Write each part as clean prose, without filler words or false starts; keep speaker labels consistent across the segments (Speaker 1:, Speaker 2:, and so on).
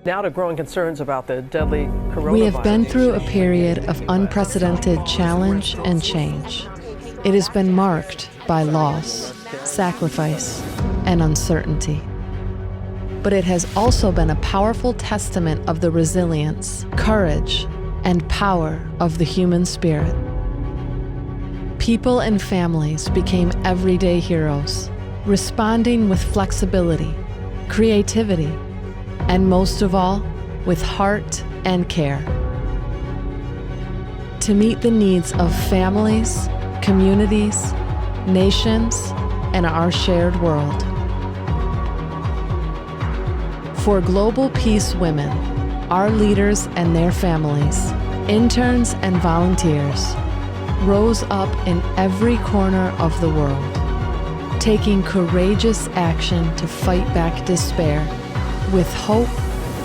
Speaker 1: Now to growing concerns about the deadly coronavirus.
Speaker 2: We have been through a period of unprecedented challenge and change. It has been marked by loss, sacrifice, and uncertainty. But it has also been a powerful testament of the resilience, courage, and power of the human spirit. People and families became everyday heroes, responding with flexibility, creativity, and most of all, with heart and care. To meet the needs of families, communities, nations, and our shared world. For Global Peace Women, our leaders and their families, interns and volunteers, rose up in every corner of the world, taking courageous action to fight back despair with hope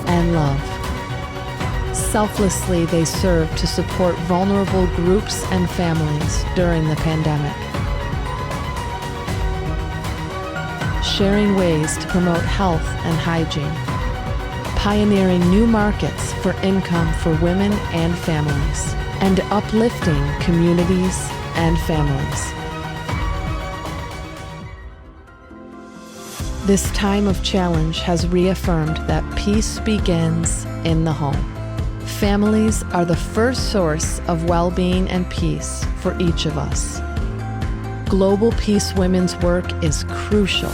Speaker 2: and love. Selflessly, they served to support vulnerable groups and families during the pandemic, sharing ways to promote health and hygiene, pioneering new markets for income for women and families, and uplifting communities and families. This time of challenge has reaffirmed that peace begins in the home. Families are the first source of well-being and peace for each of us. Global Peace Women's work is crucial.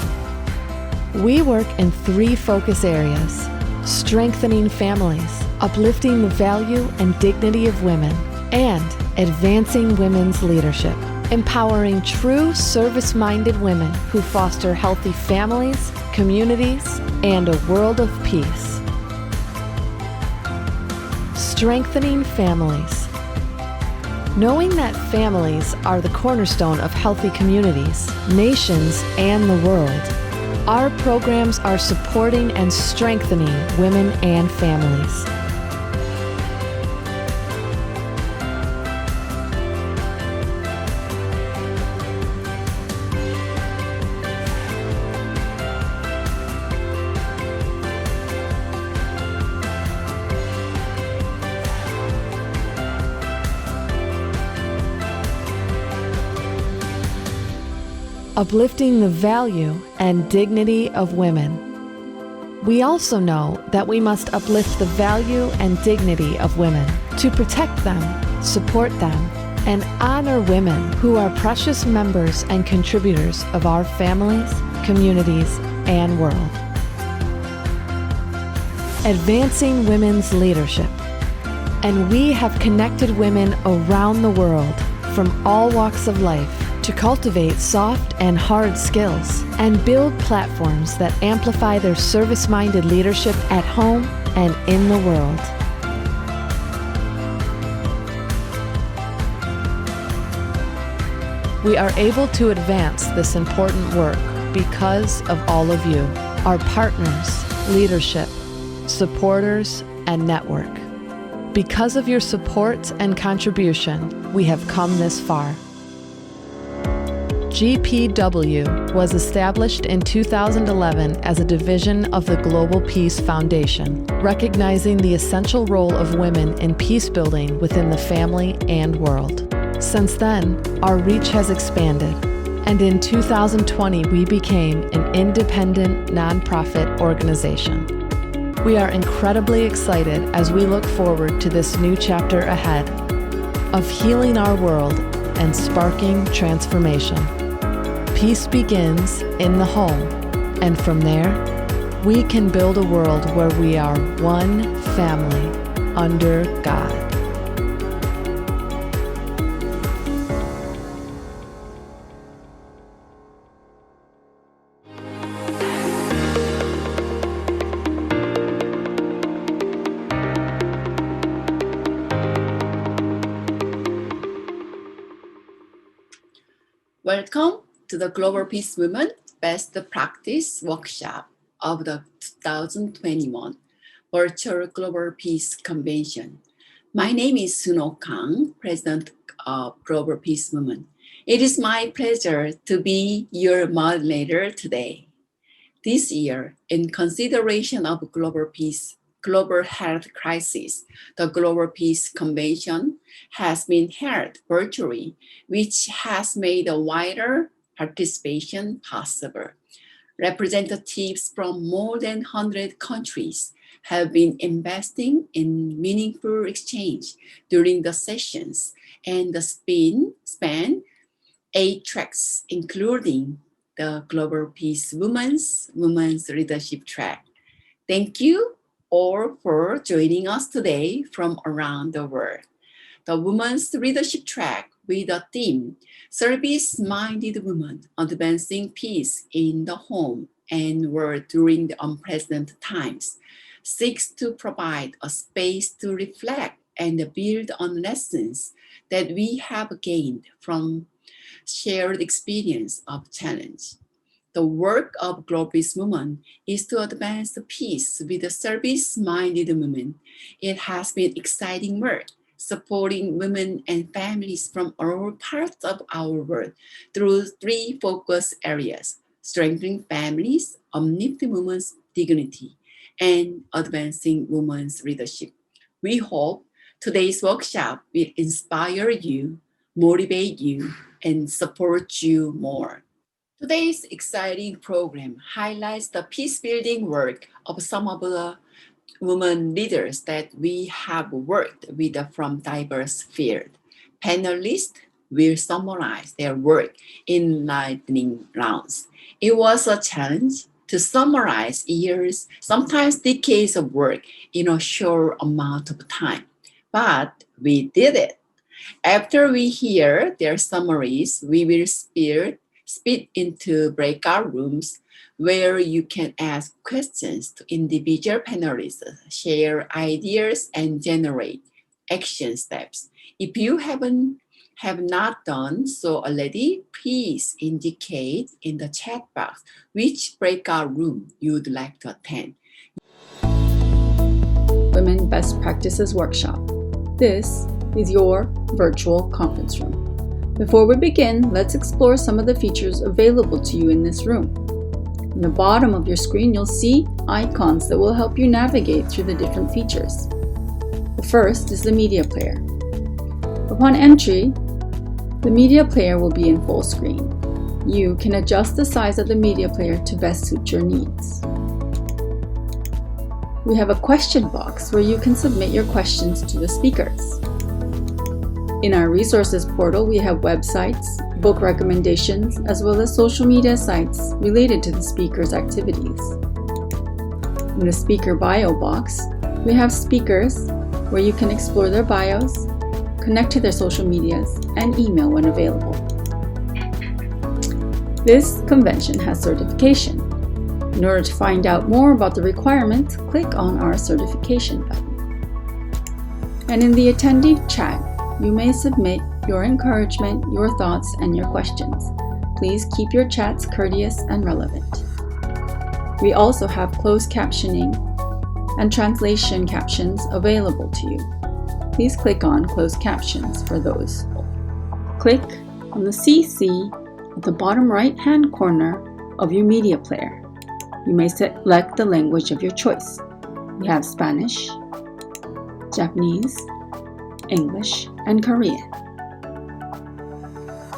Speaker 2: We work in 3 focus areas: strengthening families, uplifting the value and dignity of women, and advancing women's leadership, empowering true service-minded women who foster healthy families, communities, and a world of peace. Strengthening families. Knowing that families are the cornerstone of healthy communities, nations, and the world, our programs are supporting and strengthening women and families. Uplifting the value and dignity of women. We also know that we must uplift the value and dignity of women to protect them, support them, and honor women who are precious members and contributors of our families, communities, and world. Advancing women's leadership. And we have connected women around the world from all walks of life to cultivate soft and hard skills and build platforms that amplify their service-minded leadership at home and in the world. We are able to advance this important work because of all of you, our partners, leadership, supporters, and network. Because of your support and contribution, we have come this far. GPW was established in 2011 as a division of the Global Peace Foundation, recognizing the essential role of women in peace building within the family and world. Since then, our reach has expanded, and in 2020 we became an independent nonprofit organization. We are incredibly excited as we look forward to this new chapter ahead of healing our world and sparking transformation. Peace begins in the home, and from there, we can build a world where we are one family under God.
Speaker 3: Welcome to the Global Peace Movement Best Practice Workshop of the 2021 Virtual Global Peace Convention. My name is Sunho Kang, President of Global Peace Movement. It is my pleasure to be your moderator today. This year, in consideration of Global Peace global health crisis, the Global Peace Convention has been held virtually, which has made a wider participation possible. Representatives from more than 100 countries have been investing in meaningful exchange during the sessions, and the span 8 tracks, including the Global Peace Women's Leadership track. Thank you all for joining us today from around the world. The Women's Leadership track with the theme Service-Minded Women Advancing Peace in the Home and World During the Unprecedented Times seeks to provide a space to reflect and build on lessons that we have gained from shared experience of challenge. The work of Global Peace Movement is to advance the peace with a service-minded women. It has been exciting work supporting women and families from all parts of our world through 3 focus areas: strengthening families, uplifting women's dignity, and advancing women's leadership. We hope today's workshop will inspire you, motivate you, and support you more. Today's exciting program highlights the peace-building work of some of the women leaders that we have worked with from diverse fields. Panelists will summarize their work in lightning rounds. It was a challenge to summarize years, sometimes decades of work in a short amount of time, but we did it. After we hear their summaries, we will speed into breakout rooms where you can ask questions to individual panelists, share ideas, and generate action steps. If you have not done so already, please indicate in the chat box which breakout room you'd like to attend.
Speaker 4: Women Best Practices Workshop. This is your virtual conference room. Before we begin, let's explore some of the features available to you in this room. In the bottom of your screen, you'll see icons that will help you navigate through the different features. The first is the media player. Upon entry, the media player will be in full screen. You can adjust the size of the media player to best suit your needs. We have a question box where you can submit your questions to the speakers. In our resources portal, we have websites, book recommendations, as well as social media sites related to the speaker's activities. In the speaker bio box, we have speakers where you can explore their bios, connect to their social medias, and email when available. This convention has certification. In order to find out more about the requirements, click on our certification button. And in the attendee chat, you may submit your encouragement, your thoughts, and your questions. Please keep your chats courteous and relevant. We also have closed captioning and translation captions available to you. Please click on closed captions for those. Click on the CC at the bottom right-hand corner of your media player. You may select the language of your choice. We have Spanish, Japanese, English, and Korean.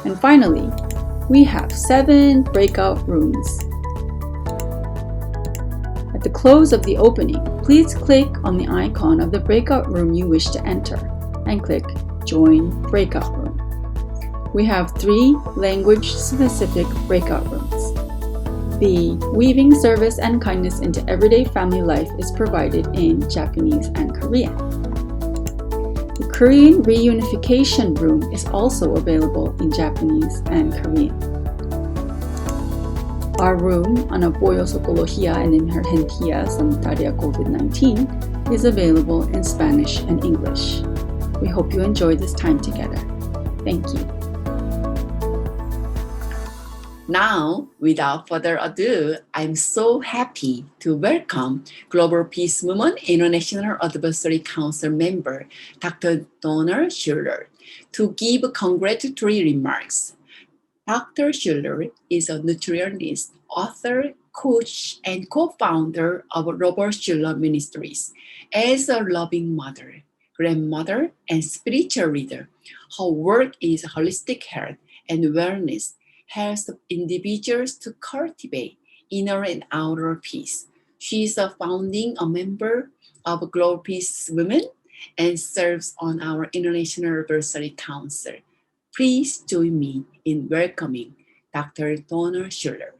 Speaker 4: And finally, we have 7 breakout rooms. At the close of the opening, please click on the icon of the breakout room you wish to enter and click Join Breakout Room. We have 3 language-specific breakout rooms. The Weaving Service and Kindness into Everyday Family Life is provided in Japanese and Korean. The Korean Reunification Room is also available in Japanese and Korean. Our room on apoyo psicología en emergencia sanitaria COVID-19 is available in Spanish and English. We hope you enjoy this time together. Thank you.
Speaker 3: Now, without further ado, I'm so happy to welcome Global Peace Movement International Advisory Council member Dr. Donna Schuller to give congratulatory remarks. Dr. Schuller is a nutritionist, author, coach and co-founder of Robert Schuller Ministries. As a loving mother, grandmother, and spiritual leader, her work is holistic health and wellness, helps individuals to cultivate inner and outer peace. She is a founding member of Global Peace Women and serves on our International Advisory Council. Please join me in welcoming Dr. Donna Schuller.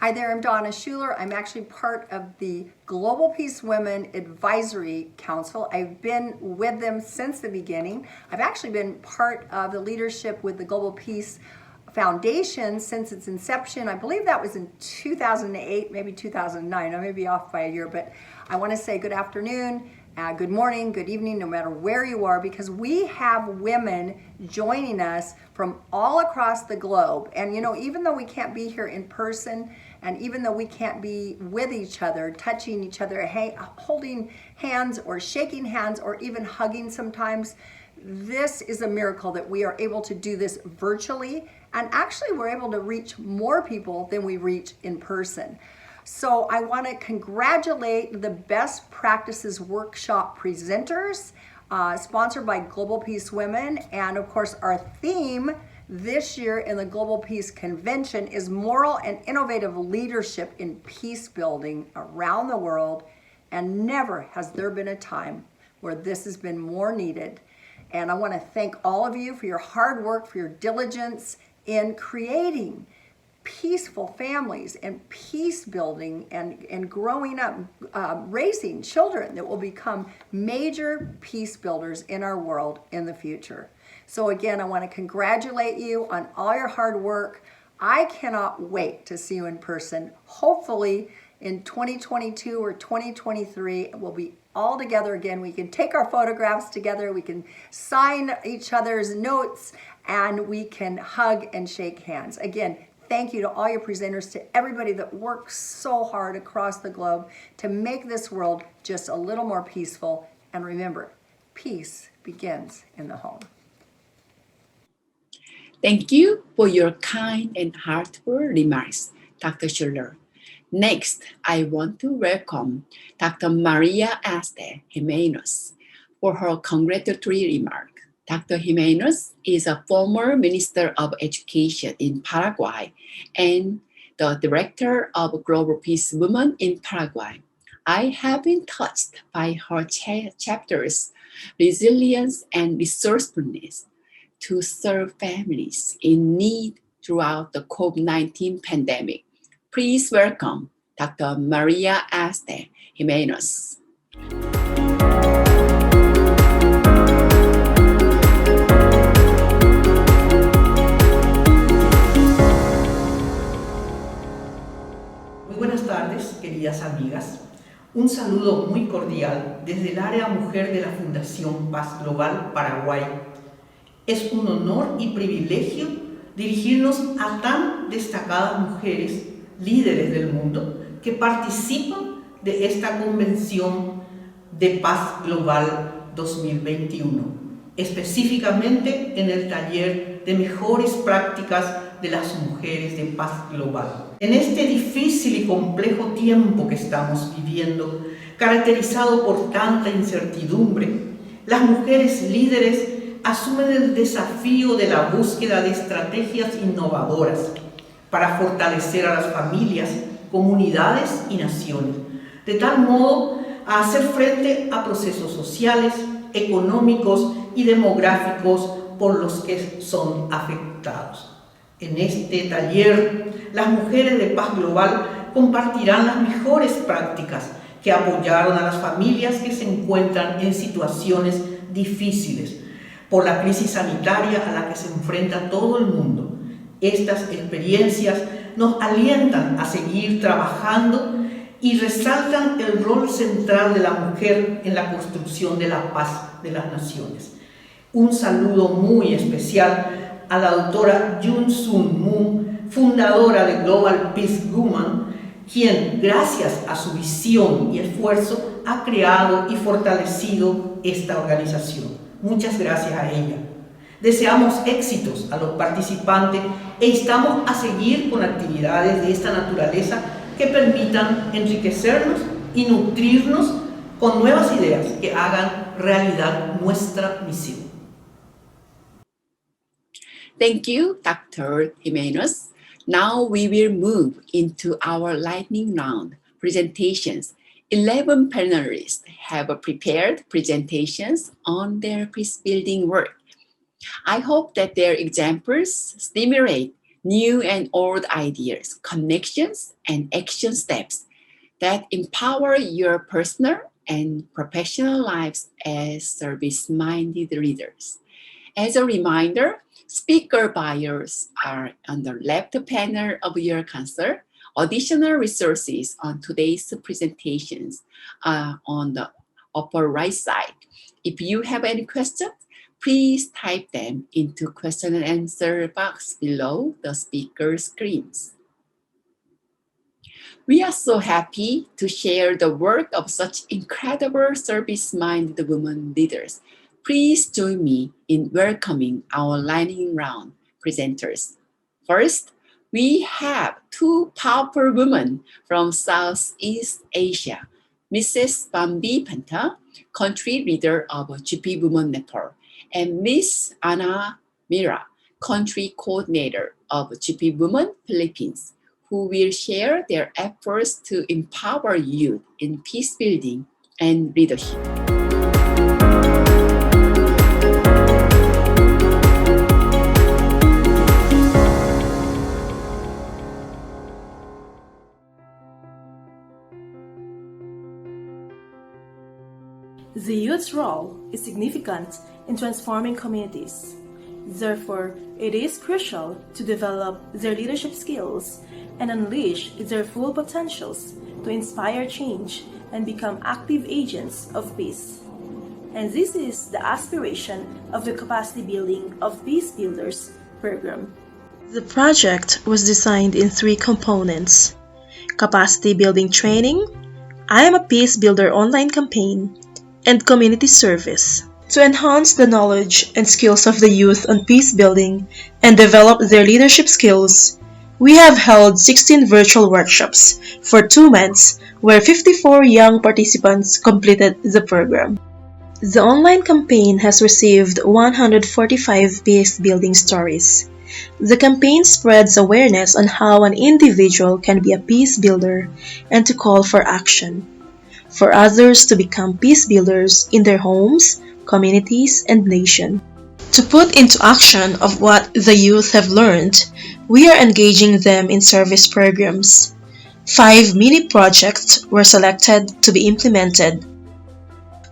Speaker 5: Hi there, I'm Donna Schuller. I'm actually part of the Global Peace Women Advisory Council. I've been with them since the beginning. I've actually been part of the leadership with the Global Peace Foundation since its inception. I believe that was in 2008, maybe 2009. I may be off by a year, but I want to say good afternoon, good morning, good evening, no matter where you are, because we have women joining us from all across the globe. And you know, even though we can't be here in person, and even though we can't be with each other, touching each other, holding hands or shaking hands or even hugging sometimes, this is a miracle that we are able to do this virtually. And actually, we're able to reach more people than we reach in person. So I want to congratulate the Best Practices Workshop presenters, sponsored by Global Peace Women. And of course, our theme this year in the Global Peace Convention is moral and innovative leadership in peace building around the world. And never has there been a time where this has been more needed. And I want to thank all of you for your hard work, for your diligence in creating peaceful families and peace building and growing up, raising children that will become major peace builders in our world in the future. So again, I want to congratulate you on all your hard work. I cannot wait to see you in person. Hopefully in 2022 or 2023, we'll be all together again. We can take our photographs together, we can sign each other's notes, and we can hug and shake hands. Again, thank you to all your presenters, to everybody that works so hard across the globe to make this world just a little more peaceful. And remember, peace begins in the home.
Speaker 3: Thank you for your kind and heartful remarks, Dr. Schuller. Next, I want to welcome Dr. Maria Esther Jimenez for her congratulatory remark. Dr. Jimenez is a former Minister of Education in Paraguay and the Director of Global Peace Women in Paraguay. I have been touched by her chapters, resilience and resourcefulness to serve families in need throughout the COVID-19 pandemic. Please welcome Dr. Maria Esther Jimenez.
Speaker 6: Muy buenas tardes, queridas amigas. Un saludo muy cordial desde el área mujer de la Fundación Paz Global Paraguay. Es un honor y privilegio dirigirnos a tan destacadas mujeres, líderes del mundo, que participan de esta Convención de Paz Global 2021, específicamente en el taller de mejores prácticas de las mujeres de paz global. En este difícil y complejo tiempo que estamos viviendo, caracterizado por tanta incertidumbre, las mujeres líderes asumen el desafío de la búsqueda de estrategias innovadoras para fortalecer a las familias, comunidades y naciones, de tal modo a hacer frente a procesos sociales, económicos y demográficos por los que son afectados. En este taller, las mujeres de Paz Global compartirán las mejores prácticas que apoyaron a las familias que se encuentran en situaciones difíciles por la crisis sanitaria a la que se enfrenta todo el mundo. Estas experiencias nos alientan a seguir trabajando y resaltan el rol central de la mujer en la construcción de la paz de las naciones. Un saludo muy especial a la doctora Jun Sun Moon, fundadora de Global Peace Women, quien gracias a su visión y esfuerzo ha creado y fortalecido esta organización. Muchas gracias a ella. Deseamos éxitos a los participantes e instamos a seguir con actividades de esta naturaleza que permitan enriquecernos y nutrirnos con nuevas ideas que hagan realidad nuestra misión.
Speaker 3: Thank you, Dr. Jimenez. Now we will move into our lightning round presentations. 11 panelists have prepared presentations on their peace-building work. I hope that their examples stimulate new and old ideas, connections, and action steps that empower your personal and professional lives as service-minded leaders. As a reminder, speaker bios are on the left panel of your console. Additional resources on today's presentations are on the upper right side. If you have any questions, please type them into question and answer box below the speaker screens. We are so happy to share the work of such incredible service-minded women leaders. Please join me in welcoming our lightning round presenters. First, we have two powerful women from Southeast Asia, Mrs. Bambi Panta, country leader of GP Women Network, and Ms. Ana Mira, country coordinator of GP Women Philippines, who will share their efforts to empower youth in peace building and leadership.
Speaker 7: The youth's role is significant in transforming communities. Therefore, it is crucial to develop their leadership skills and unleash their full potentials to inspire change and become active agents of peace. And this is the aspiration of the Capacity Building of Peace Builders program.
Speaker 8: The project was designed in three components: capacity building training, I Am a Peace Builder online campaign, and community service. To enhance the knowledge and skills of the youth on peace building and develop their leadership skills, we have held 16 virtual workshops for 2 months where 54 young participants completed the program. The online campaign has received 145 peace building stories. The campaign spreads awareness on how an individual can be a peace builder and to call for action, for others to become peace builders in their homes, communities, and nation. To put into action of what the youth have learned, we are engaging them in service programs. 5 mini projects were selected to be implemented.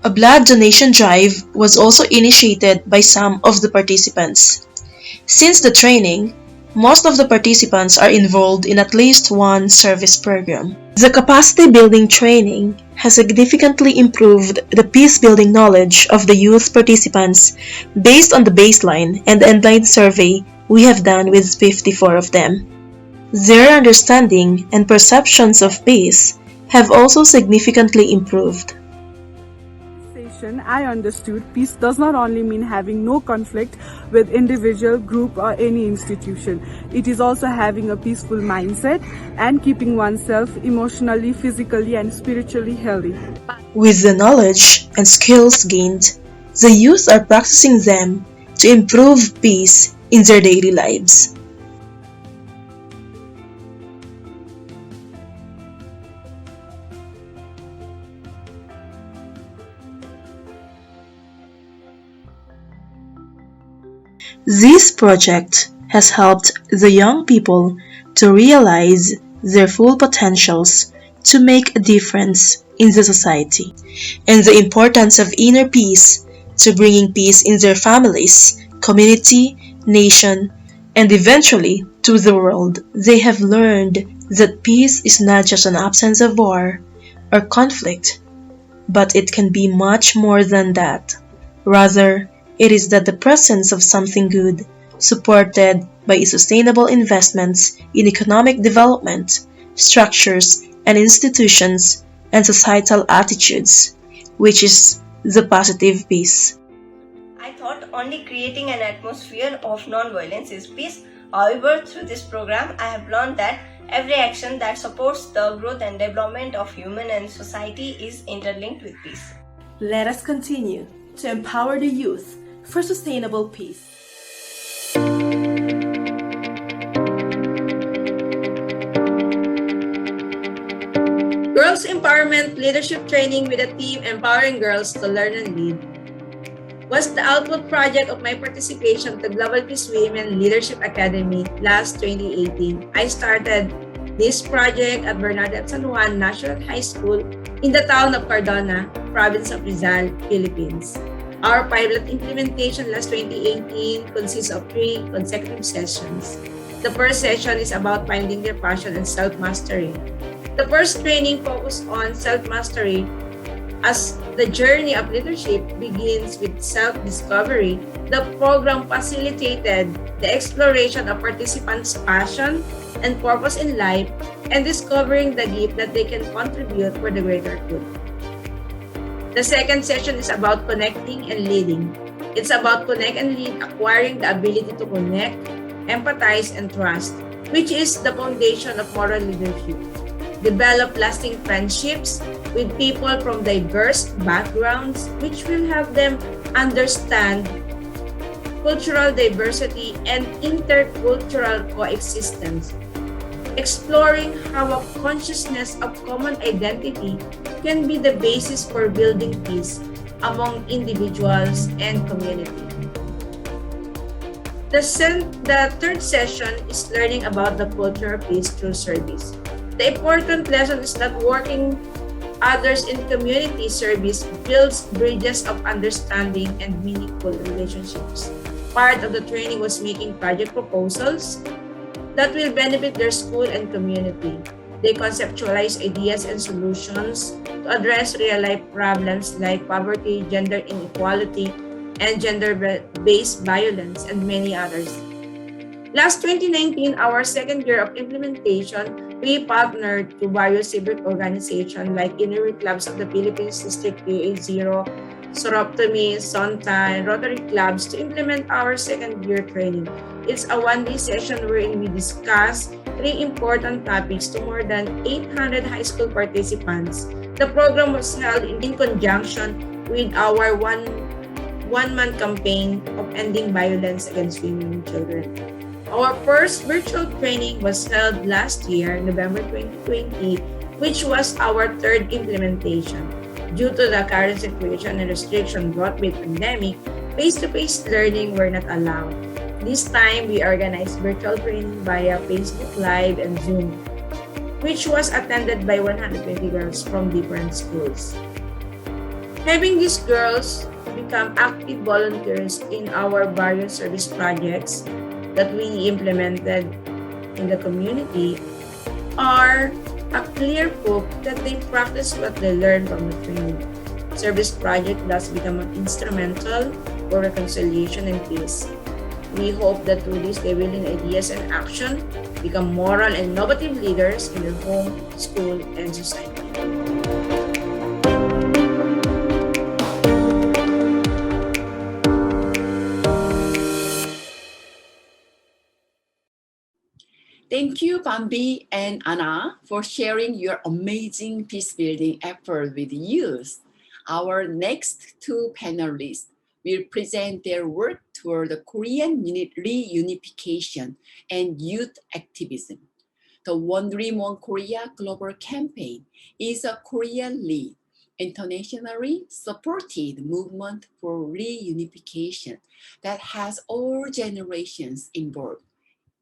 Speaker 8: A blood donation drive was also initiated by some of the participants. Since the training, most of the participants are involved in at least one service program. The capacity building training has significantly improved the peace building knowledge of the youth participants based on the baseline and endline survey we have done with 54 of them. Their understanding and perceptions of peace have also significantly improved.
Speaker 9: I understood peace does not only mean having no conflict with individual, group or any institution. It is also having a peaceful mindset and keeping oneself emotionally, physically and spiritually healthy.
Speaker 8: With the knowledge and skills gained, the youth are practicing them to improve peace in their daily lives. This project has helped the young people to realize their full potentials to make a difference in the society, and the importance of inner peace to bringing peace in their families, community, nation, and eventually to the world. They have learned that peace is not just an absence of war or conflict, but it can be much more than that. Rather, it is that the presence of something good, supported by sustainable investments in economic development, structures and institutions, and societal attitudes, which is the positive peace.
Speaker 10: I thought only creating an atmosphere of non-violence is peace. However, through this program, I have learned that every action that supports the growth and development of human and society is interlinked with peace.
Speaker 7: Let us continue to empower the youth for sustainable peace.
Speaker 11: Girls Empowerment Leadership Training with a Team Empowering Girls to Learn and Lead was the output project of my participation to Global Peace Women Leadership Academy last 2018. I started this project at Bernadette San Juan National High School in the town of Cardona, province of Rizal, Philippines. Our pilot implementation last 2018 consists of 3 consecutive sessions. The first session is about finding their passion and self-mastery. The first training focused on self-mastery as the journey of leadership begins with self-discovery. The program facilitated the exploration of participants' passion and purpose in life and discovering the gift that they can contribute for the greater good. The second session is about connecting and leading. It's about connect and lead, acquiring the ability to connect, empathize, and trust, which is the foundation of moral leadership. Develop lasting friendships with people from diverse backgrounds, which will help them understand cultural diversity and intercultural coexistence. Exploring how a consciousness of common identity can be the basis for building peace among individuals and community. The third session is learning about the culture of peace through service. The important lesson is that working others in community service builds bridges of understanding and meaningful relationships. Part of the training was making project proposals that will benefit their school and community. They conceptualize ideas and solutions to address real-life problems like poverty, gender inequality, and gender-based violence, and many others. Last 2019, our second year of implementation, we partnered to various civic organizations like Inner Clubs of the Philippines District PA0, Soroptomy, Sontai, Rotary Clubs to implement our second year training. It's a one-day session wherein we discuss 3 important topics to more than 800 high school participants. The program was held in conjunction with our one-month campaign of ending violence against women and children. Our first virtual training was held last year, November 2020, which was our third implementation. Due to the current situation and restriction brought by the pandemic, face-to-face learning were not allowed. This time, we organized virtual training via Facebook Live and Zoom, which was attended by 120 girls from different schools. Having these girls become active volunteers in our various service projects that we implemented in the community are a clear proof that they practice what they learned from the training. Service project thus become instrumental for reconciliation and peace. We hope that through this they will in ideas and action become moral and innovative leaders in their home, school, and society.
Speaker 3: Thank you, Bambi and Anna, for sharing your amazing peace-building effort with youth. Our next 2 panelists will present their work toward the Korean reunification and youth activism. The One Dream One Korea Global Campaign is a Korean-led, internationally supported movement for reunification that has all generations involved,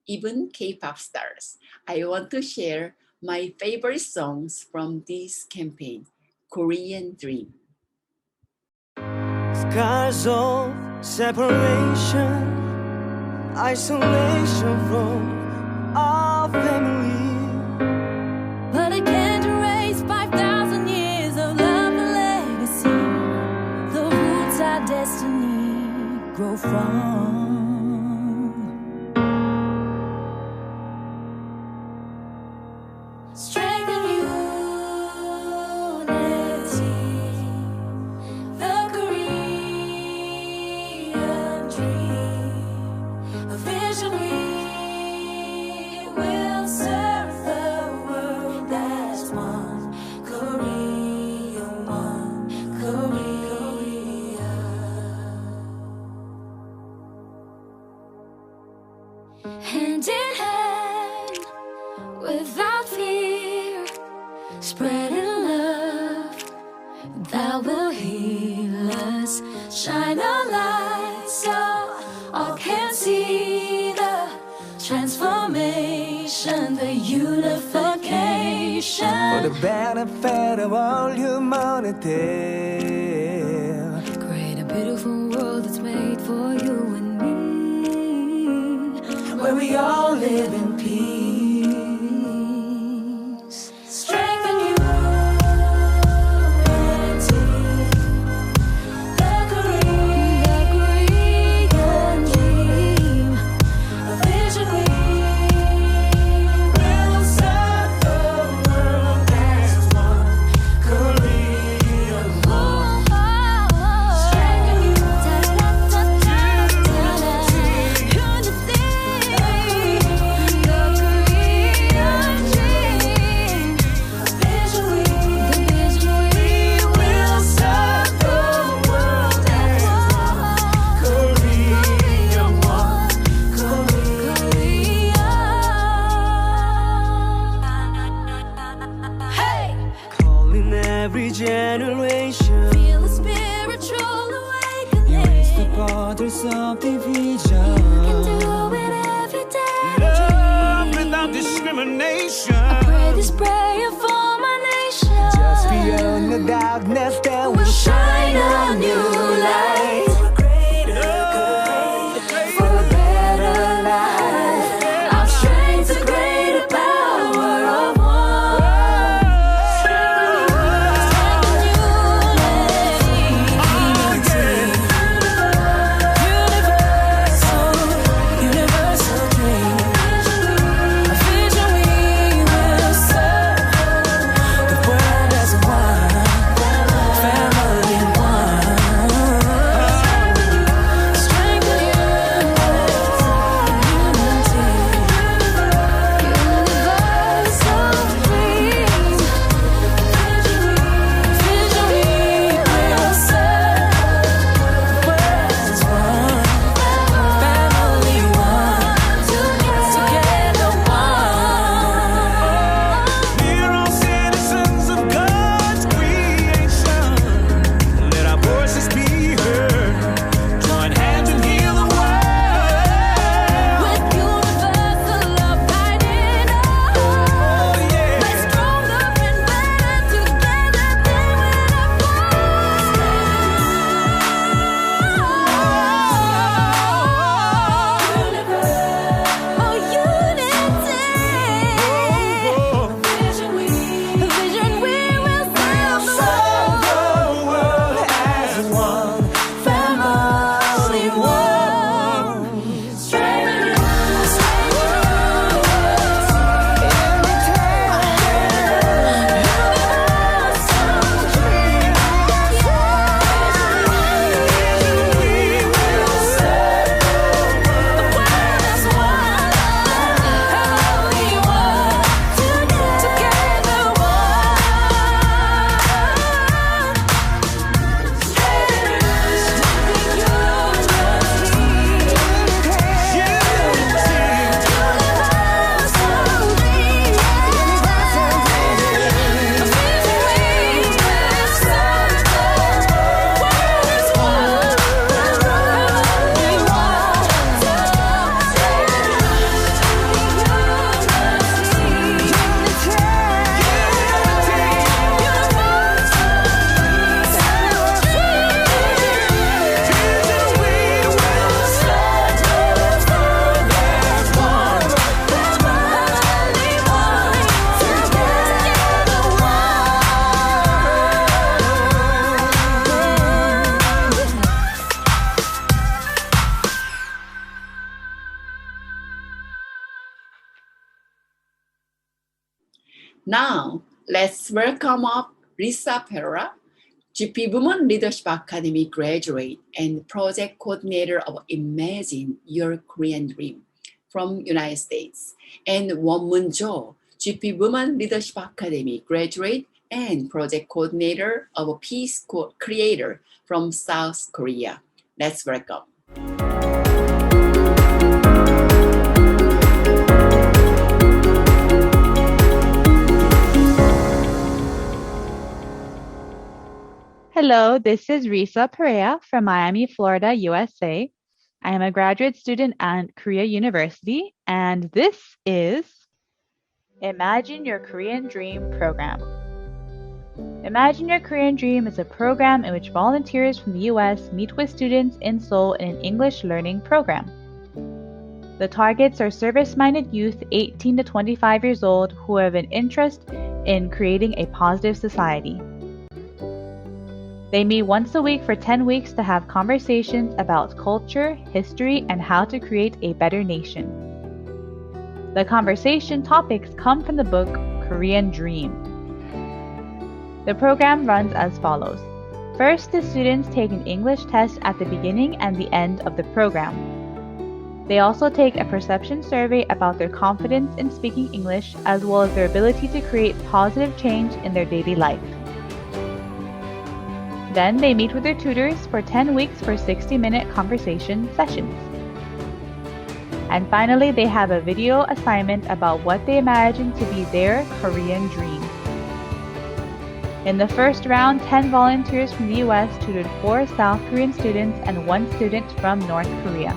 Speaker 3: even K-pop stars. I want to share my favorite songs from this campaign, Korean Dream.
Speaker 12: Scars of separation, isolation from our family.
Speaker 13: But it can't erase 5,000 years of love and legacy. The roots our destiny grow from. without fear, spreading love that will heal us. Shine a light so all can see the transformation, the unification.
Speaker 12: For the benefit of all humanity.
Speaker 13: Create a beautiful world that's made for you and me,
Speaker 12: Where we all live in peace.
Speaker 13: strengthen unity, the Korean dream, a vision we will serve the world as one Korean. Strengthen unity,
Speaker 12: Calling every generation.
Speaker 13: feel the spiritual awakening.
Speaker 12: Erase the borders of division.
Speaker 13: Do it every day.
Speaker 12: Love without discrimination.
Speaker 13: Pray this prayer for my nation.
Speaker 12: Just beyond the darkness that
Speaker 13: We'll shine a new light for a better life. Our strength's a greater power of one. Strengthen universal dream. A vision we will serve the world as one, family one. Strengthen unity, universal dream. Vision we will serve the world as one, family one, together one.
Speaker 12: we're all citizens of God's creation. Let our voices be heard. Join hands and heal the world.
Speaker 13: With universal love guiding us, we're stronger and better together than we're apart. Oh, unity. Vision we will serve the world.
Speaker 12: As one family, one.
Speaker 13: Strengthen
Speaker 3: Now, let's welcome up Lisa Perra, GP Women Leadership Academy graduate and project coordinator of Imagine Your Korean Dream from United States, and Won-Moon Jo, GP Women Leadership Academy graduate and project coordinator of Peace Creator from South Korea. Let's welcome.
Speaker 14: Hello, this is Risa Perea from Miami, Florida, USA. I am a graduate student at Korea University, and this is Imagine Your Korean Dream program. Imagine Your Korean Dream is a program in which volunteers from the US meet with students in Seoul in an English learning program. The targets are service-minded youth 18 to 25 years old who have an interest in creating a positive society. They meet once a week for 10 weeks to have conversations about culture, history, and how to create a better nation. The conversation topics come from the book Korean Dream. The program runs as follows. First, the students take an English test at the beginning and the end of the program. They also take a perception survey about their confidence in speaking English as well as their ability to create positive change in their daily life. Then they meet with their tutors for 10 weeks for 60-minute conversation sessions. And finally, they have a video assignment about what they imagine to be their Korean dream. In the first round, 10 volunteers from the US tutored 4 South Korean students and 1 student from North Korea.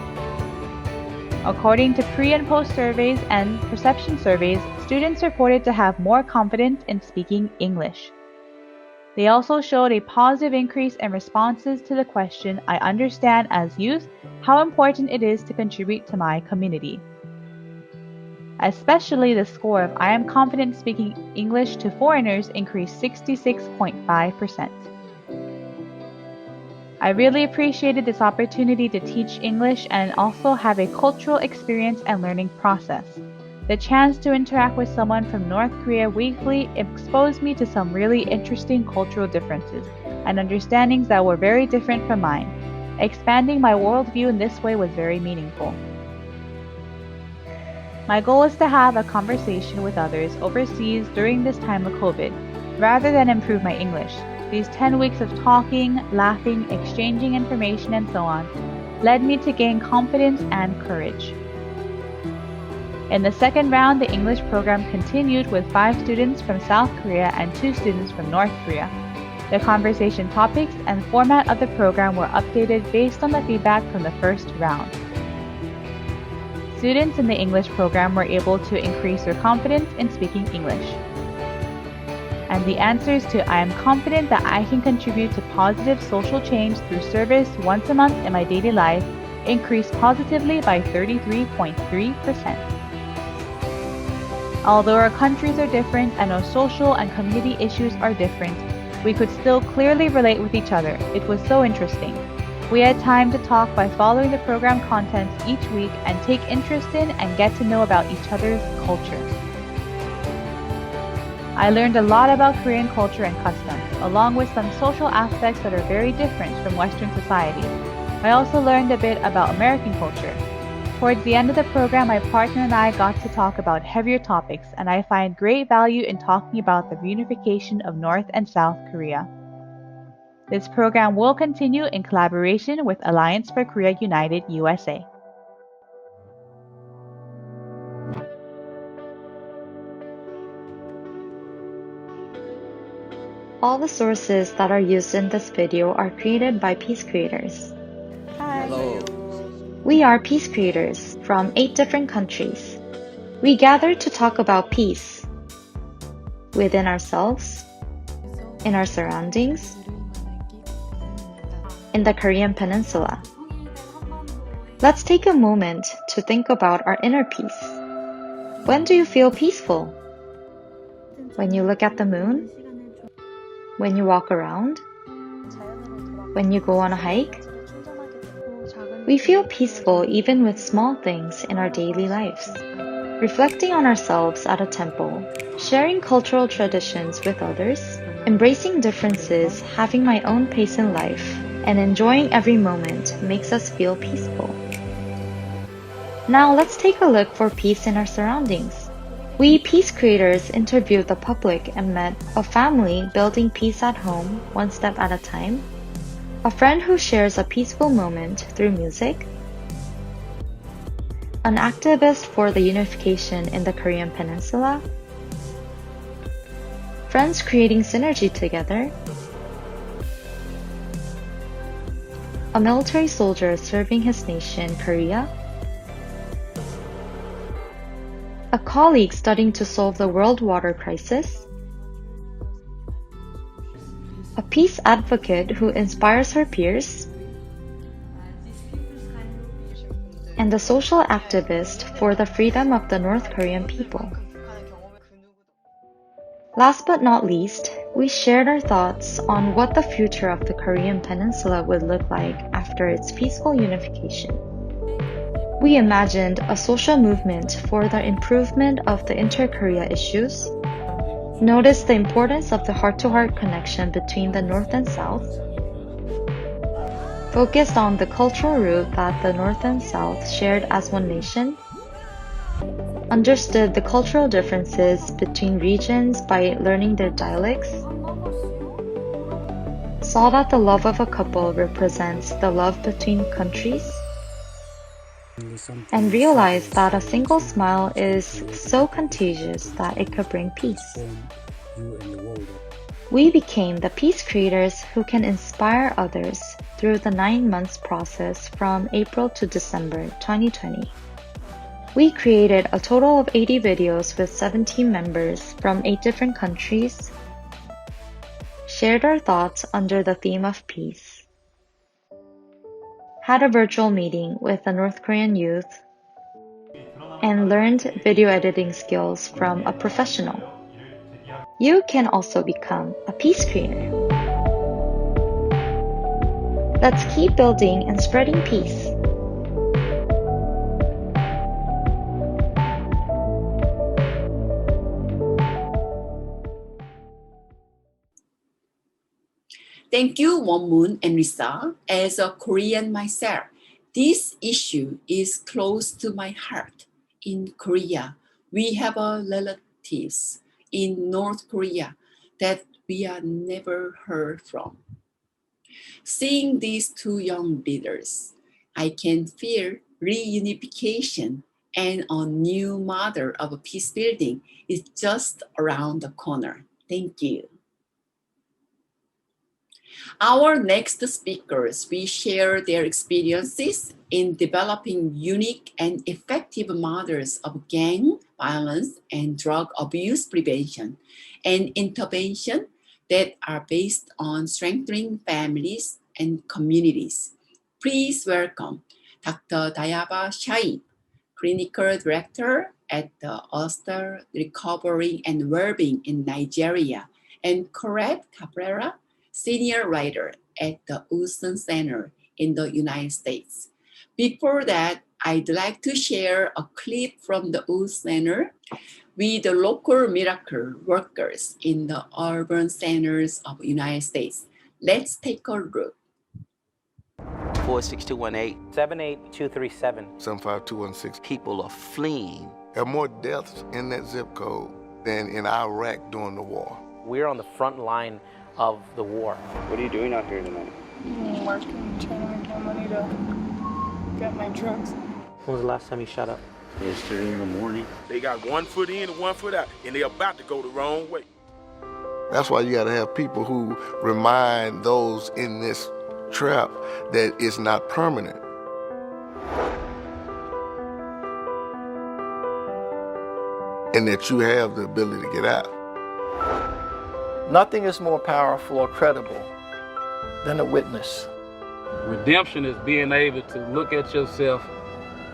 Speaker 14: According to pre- and post-surveys and perception surveys, students reported to have more confidence in speaking English. They also showed a positive increase in responses to the question, I understand as youth how important it is to contribute to my community. Especially the score of I am confident speaking English to foreigners increased 66.5%. I really appreciated this opportunity to teach English and also have a cultural experience and learning process. The chance to interact with someone from North Korea weekly exposed me to some really interesting cultural differences and understandings that were very different from mine. Expanding my worldview in this way was very meaningful. My goal is to have a conversation with others overseas during this time of COVID, rather than improve my English. These 10 weeks of talking, laughing, exchanging information, and so on led me to gain confidence and courage. In the second round, the English program continued with 5 students from South Korea and 2 students from North Korea. The conversation topics and format of the program were updated based on the feedback from the first round. Students in the English program were able to increase their confidence in speaking English. And the answers to I am confident that I can contribute to positive social change through service once a month in my daily life increased positively by 33.3%. Although our countries are different and our social and community issues are different, we could still clearly relate with each other. It was so interesting. We had time to talk by following the program contents each week and take interest in and get to know about each other's culture. I learned a lot about Korean culture and customs, along with some social aspects that are very different from Western society. I also learned a bit about American culture. Towards the end of the program, my partner and I got to talk about heavier topics, and I find great value in talking about the reunification of North and South Korea. This program will continue in collaboration with Alliance for Korea United USA.
Speaker 15: All the sources that are used in this video are created by Peace Creators.
Speaker 14: Hi.
Speaker 16: Hello.
Speaker 15: We are Peace Creators from 8 different countries. We gather to talk about peace within ourselves, in our surroundings, in the Korean Peninsula. Let's take a moment to think about our inner peace. When do you feel peaceful? When you look at the moon? When you walk around? When you go on a hike? We feel peaceful even with small things in our daily lives. Reflecting on ourselves at a temple, sharing cultural traditions with others, embracing differences, having my own pace in life, and enjoying every moment makes us feel peaceful. Now let's take a look for peace in our surroundings. We Peace Creators interviewed the public and met a family building peace at home, one step at a time, a friend who shares a peaceful moment through music, an activist for the unification in the Korean Peninsula, friends creating synergy together, a military soldier serving his nation, Korea, a colleague studying to solve the world water crisis, a peace advocate who inspires her peers, and a social activist for the freedom of the North Korean people. Last but not least, we shared our thoughts on what the future of the Korean Peninsula would look like after its peaceful unification. We imagined a social movement for the improvement of the inter-Korea issues, noticed the importance of the heart-to-heart connection between the North and South, focused on the cultural root that the North and South shared as one nation, understood the cultural differences between regions by learning their dialects, saw that the love of a couple represents the love between countries, and realized that a single smile is so contagious that it could bring peace. We became the peace creators who can inspire others through the 9 months process from April to December 2020. We created a total of 80 videos with 17 members from 8 different countries, shared our thoughts under the theme of peace, had a virtual meeting with the North Korean youth, and learned video editing skills from a professional. You can also become a peace creator. Let's keep building and spreading peace.
Speaker 3: Thank you, Wonmoon and Risa. As a Korean myself, this issue is close to my heart. In Korea, we have relatives in North Korea that we are never heard from. Seeing these two young leaders, I can feel reunification and a new model of peace building is just around the corner. Thank you. Our next speakers will share their experiences in developing unique and effective models of gang violence and drug abuse prevention and intervention that are based on strengthening families and communities. Please welcome Dr. Dayaba Shaib, Clinical Director at the Ulster Recovery and Wellbeing in Nigeria, and Colette Cabrera, Senior Writer at the Wilson Center in the United States. Before that, I'd like to share a clip from the Wilson Center with the local miracle workers in the urban centers of the United States. Let's take a look.
Speaker 16: 46218. 78237.
Speaker 17: 75216.
Speaker 16: People are fleeing.
Speaker 17: There are more deaths in that zip code than in Iraq during the war.
Speaker 18: We're on the front line of the war.
Speaker 19: What are you doing out here tonight?
Speaker 20: I'm working, trying to make more money to get my drugs.
Speaker 18: When was the last time you shot up?
Speaker 19: Yesterday in the morning.
Speaker 21: They got 1 foot in and 1 foot out, and they're about to go the wrong way.
Speaker 17: That's why you got to have people who remind those in this trap that it's not permanent. And that you have the ability to get out.
Speaker 22: Nothing is more powerful or credible than a witness.
Speaker 23: Redemption is being able to look at yourself,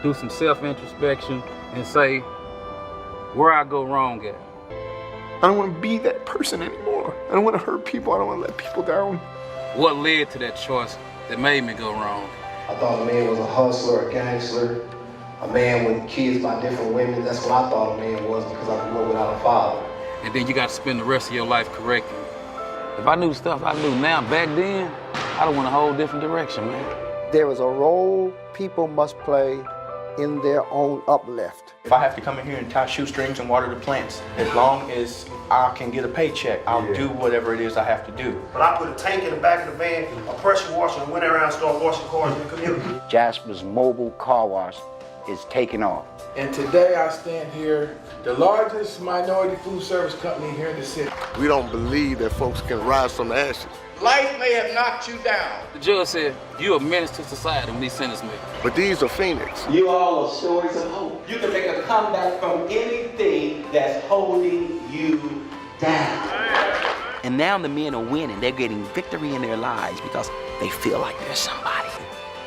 Speaker 23: do some self-introspection, and say, where I go wrong at.
Speaker 17: I don't want to be that person anymore. I don't want to hurt people. I don't want to let people down.
Speaker 23: What led to that choice that made me go wrong?
Speaker 24: I thought a man was a hustler, a gangster, a man with kids by different women. That's what I thought a man was because I grew up without a father.
Speaker 23: And then you got to spend the rest of your life correcting. If I knew stuff I knew now, back then, I'd have went a whole different direction, man.
Speaker 22: There is a role people must play in their own uplift.
Speaker 25: If I have to come in here and tie shoestrings and water the plants, as long as I can get a paycheck, I'll do whatever it is I have to do.
Speaker 26: But I put a tank in the back of the van, a pressure washer, and went around and started washing cars in the community.
Speaker 27: Jasper's Mobile Car Wash
Speaker 19: is taking off.
Speaker 24: And today I stand here, the largest minority food service company here in the city.
Speaker 17: We don't believe that folks can rise from the ashes.
Speaker 24: Life may have knocked you down.
Speaker 23: The judge said, you a menace to society when he sentenced me.
Speaker 17: But these are Phoenix.
Speaker 1: You all are stories of hope. You can make a comeback from anything that's holding you down.
Speaker 2: And now the men are winning. They're getting victory in their lives because they feel like they're somebody.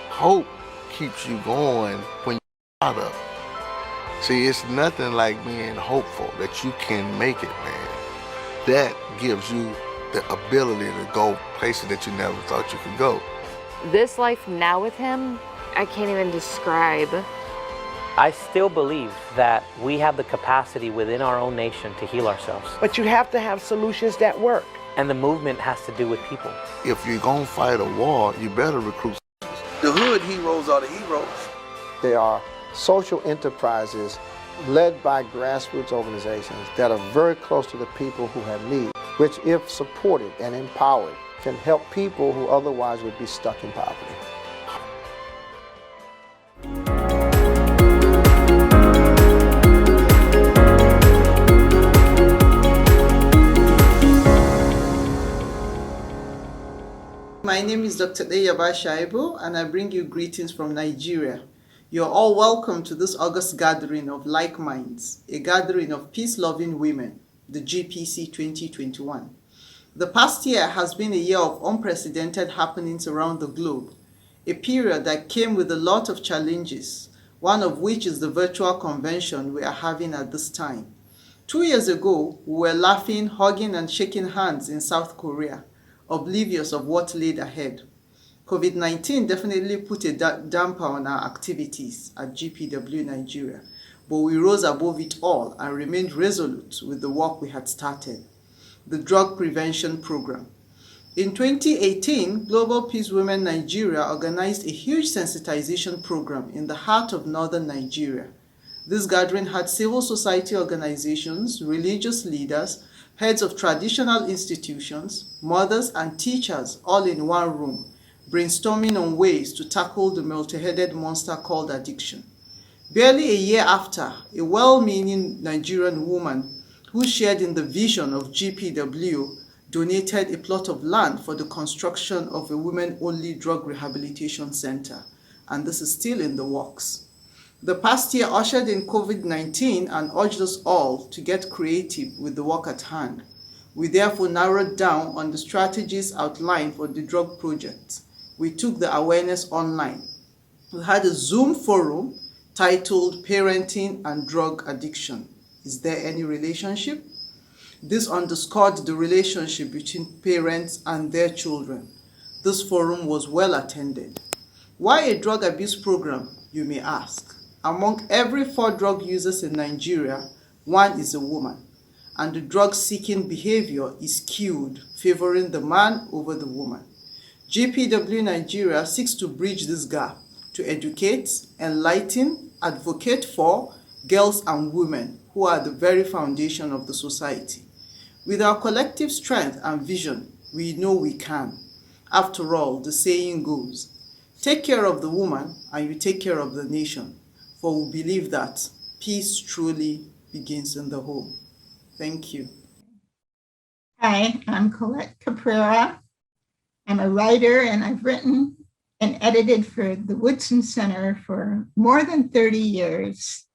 Speaker 17: Hope keeps you going when you're out of it. See, it's nothing like being hopeful that you can make it, man. That gives you the ability to go places that you never thought you could go.
Speaker 4: This life now with him, I can't even describe.
Speaker 18: I still believe that we have the capacity within our own nation to heal ourselves.
Speaker 5: But you have to have solutions that work.
Speaker 18: And the movement has to do with people.
Speaker 17: If you're gonna fight a war, you better recruit. The hood heroes are the heroes.
Speaker 22: They are social enterprises led by grassroots organizations that are very close to the people who have need, which, if supported and empowered, can help people who otherwise would be stuck in poverty.
Speaker 6: My name is Dr. Deyaba Shaibu, and I bring you greetings from Nigeria. You're all welcome to this August gathering of Like Minds, a gathering of peace-loving women, the GPC 2021. The past year has been a year of unprecedented happenings around the globe, a period that came with a lot of challenges, one of which is the virtual convention we are having at this time. 2 years ago, we were laughing, hugging, and shaking hands in South Korea, oblivious of what laid ahead. COVID-19 definitely put a damper on our activities at GPW Nigeria, but we rose above it all and remained resolute with the work we had started, the Drug Prevention Program. In 2018, Global Peace Women Nigeria organized a huge sensitization program in the heart of northern Nigeria. This gathering had civil society organizations, religious leaders, heads of traditional institutions, mothers, and teachers all in one room, brainstorming on ways to tackle the multi-headed monster called addiction. Barely a year after, a well-meaning Nigerian woman who shared in the vision of GPW donated a plot of land for the construction of a women-only drug rehabilitation center, and this is still in the works. The past year ushered in COVID-19 and urged us all to get creative with the work at hand. We therefore narrowed down on the strategies outlined for the drug project. We took the awareness online. We had a Zoom forum titled Parenting and Drug Addiction. Is there any relationship? This underscored the relationship between parents and their children. This forum was well attended. Why a drug abuse program, you may ask? Among every 4 drug users in Nigeria, 1 is a woman, and the drug-seeking behavior is skewed, favoring the man over the woman. GPW Nigeria seeks to bridge this gap, to educate, enlighten, advocate for girls and women who are the very foundation of the society. With our collective strength and vision, we know we can. After all, the saying goes, take care of the woman and you take care of the nation. For we believe that peace truly begins in the home. Thank you.
Speaker 26: Hi, I'm Colette Caprera. I'm a writer, and I've written and edited for the Woodson Center for more than 30 years,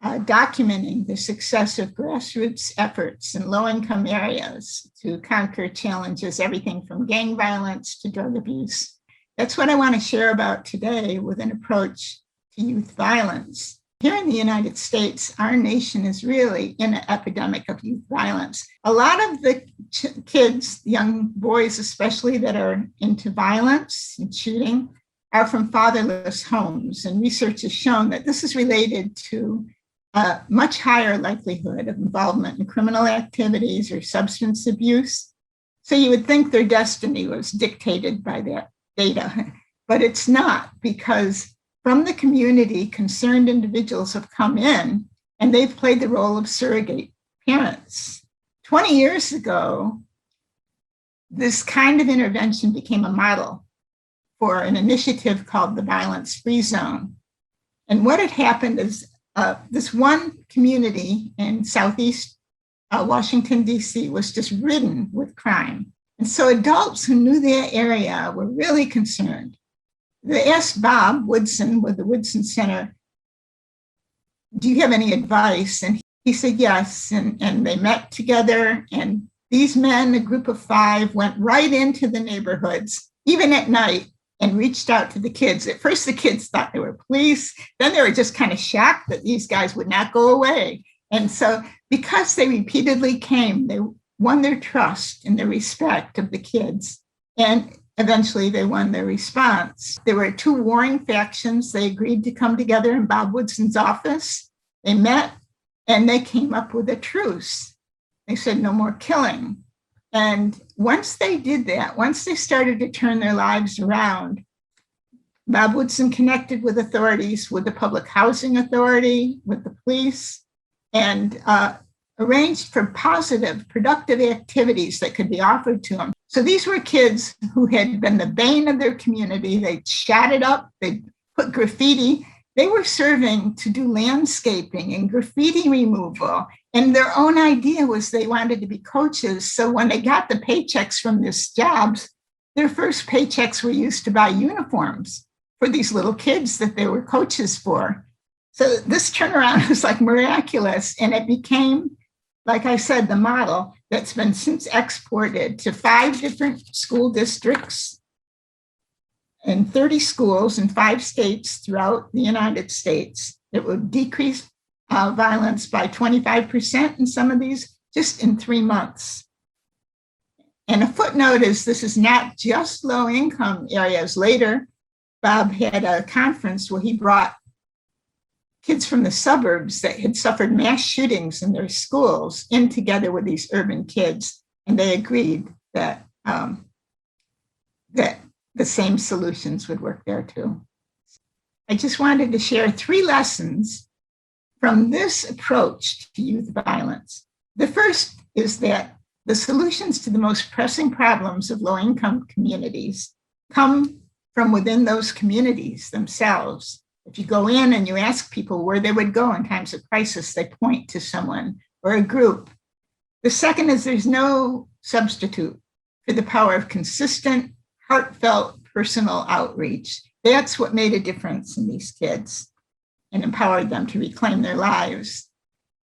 Speaker 26: documenting the success of grassroots efforts in low-income areas to conquer challenges, everything from gang violence to drug abuse. That's what I want to share about today with an approach to youth violence. Here in the United States, our nation is really in an epidemic of youth violence. A lot of the kids, young boys especially, that are into violence and shooting are from fatherless homes. And research has shown that this is related to a much higher likelihood of involvement in criminal activities or substance abuse. So you would think their destiny was dictated by their data, but it's not, because from the community, concerned individuals have come in and they've played the role of surrogate parents. 20 years ago, this kind of intervention became a model for an initiative called the Violence Free Zone. And what had happened is this one community in Southeast Washington, D.C. was just ridden with crime. And so adults who knew that area were really concerned. They asked Bob Woodson with the Woodson Center, do you have any advice? And he said yes. And they met together. And these men, a group of 5, went right into the neighborhoods, even at night, and reached out to the kids. At first, the kids thought they were police. Then they were just kind of shocked that these guys would not go away. And so because they repeatedly came, they won their trust and the respect of the kids. And eventually they won their response. There were 2 warring factions. They agreed to come together in Bob Woodson's office. They met and they came up with a truce. They said no more killing. And once they did that, once they started to turn their lives around, Bob Woodson connected with authorities, with the Public Housing Authority, with the police, and arranged for positive, productive activities that could be offered to them. So these were kids who had been the bane of their community. They shot it up, they put graffiti. They were serving to do landscaping and graffiti removal. And their own idea was they wanted to be coaches. So when they got the paychecks from these jobs, their first paychecks were used to buy uniforms for these little kids that they were coaches for. So this turnaround was like miraculous. And it became, like I said, the model that's been since exported to 5 different school districts and 30 schools in 5 states throughout the United States. It would decrease violence by 25% in some of these just in 3 months. And a footnote is this is not just low income areas. Later, Bob had a conference where he brought kids from the suburbs that had suffered mass shootings in their schools in together with these urban kids. And they agreed that, that the same solutions would work there too. I just wanted to share 3 lessons from this approach to youth violence. The first is that the solutions to the most pressing problems of low-income communities come from within those communities themselves. If you go in and you ask people where they would go in times of crisis, they point to someone or a group. The second is there's no substitute for the power of consistent, heartfelt, personal outreach. That's what made a difference in these kids and empowered them to reclaim their lives.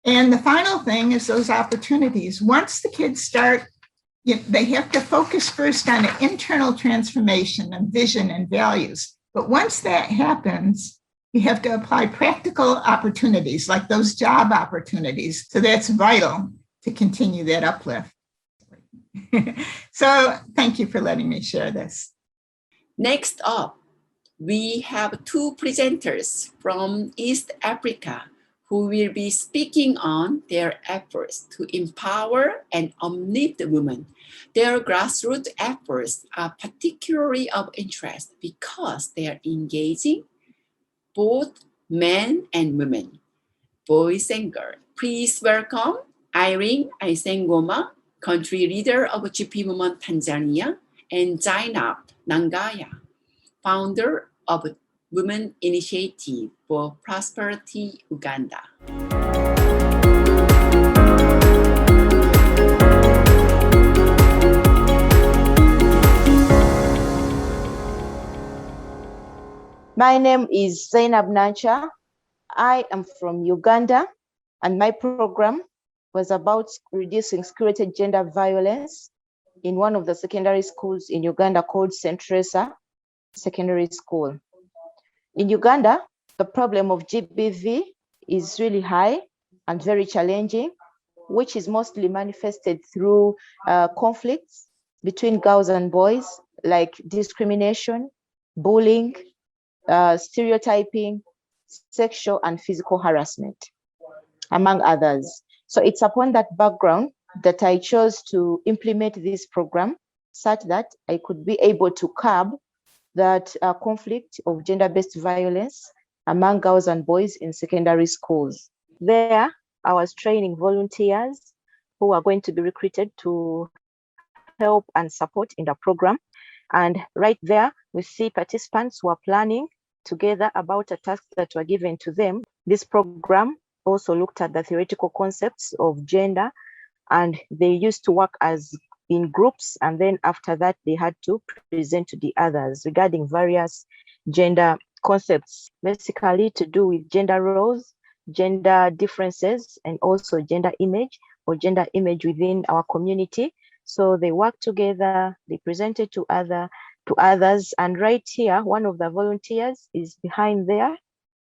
Speaker 26: And the final thing is those opportunities. Once the kids start, they have to focus first on an internal transformation and vision and values. But once that happens, you have to apply practical opportunities like those job opportunities. So that's vital to continue that uplift. So thank you for letting me share this.
Speaker 3: Next up, we have 2 presenters from East Africa who will be speaking on their efforts to empower and uplift women. Their grassroots efforts are particularly of interest because they are engaging both men and women, boys and girls. Please welcome Irene Aisengoma, country leader of GP Movement Tanzania, and Zainab Nangaya, founder of Women Initiative for Prosperity Uganda.
Speaker 7: My name is Zainab Nancha. I am from Uganda, and my program was about reducing security gender violence in one of the secondary schools in Uganda called St. Teresa Secondary School. In Uganda, the problem of GBV is really high and very challenging, which is mostly manifested through conflicts between girls and boys, like discrimination, bullying, stereotyping, sexual and physical harassment, among others. So it's upon that background that I chose to implement this program such that I could be able to curb that conflict of gender-based violence among girls and boys in secondary schools. There, I was training volunteers who are going to be recruited to help and support in the program. And right there, we see participants who are planning together about a task that were given to them. This program also looked at the theoretical concepts of gender, and they used to work as in groups, and then after that they had to present to the others regarding various gender concepts, basically to do with gender roles, gender differences, and also gender image or gender image within our community. So they worked together, they presented to others, and right here, one of the volunteers is behind there,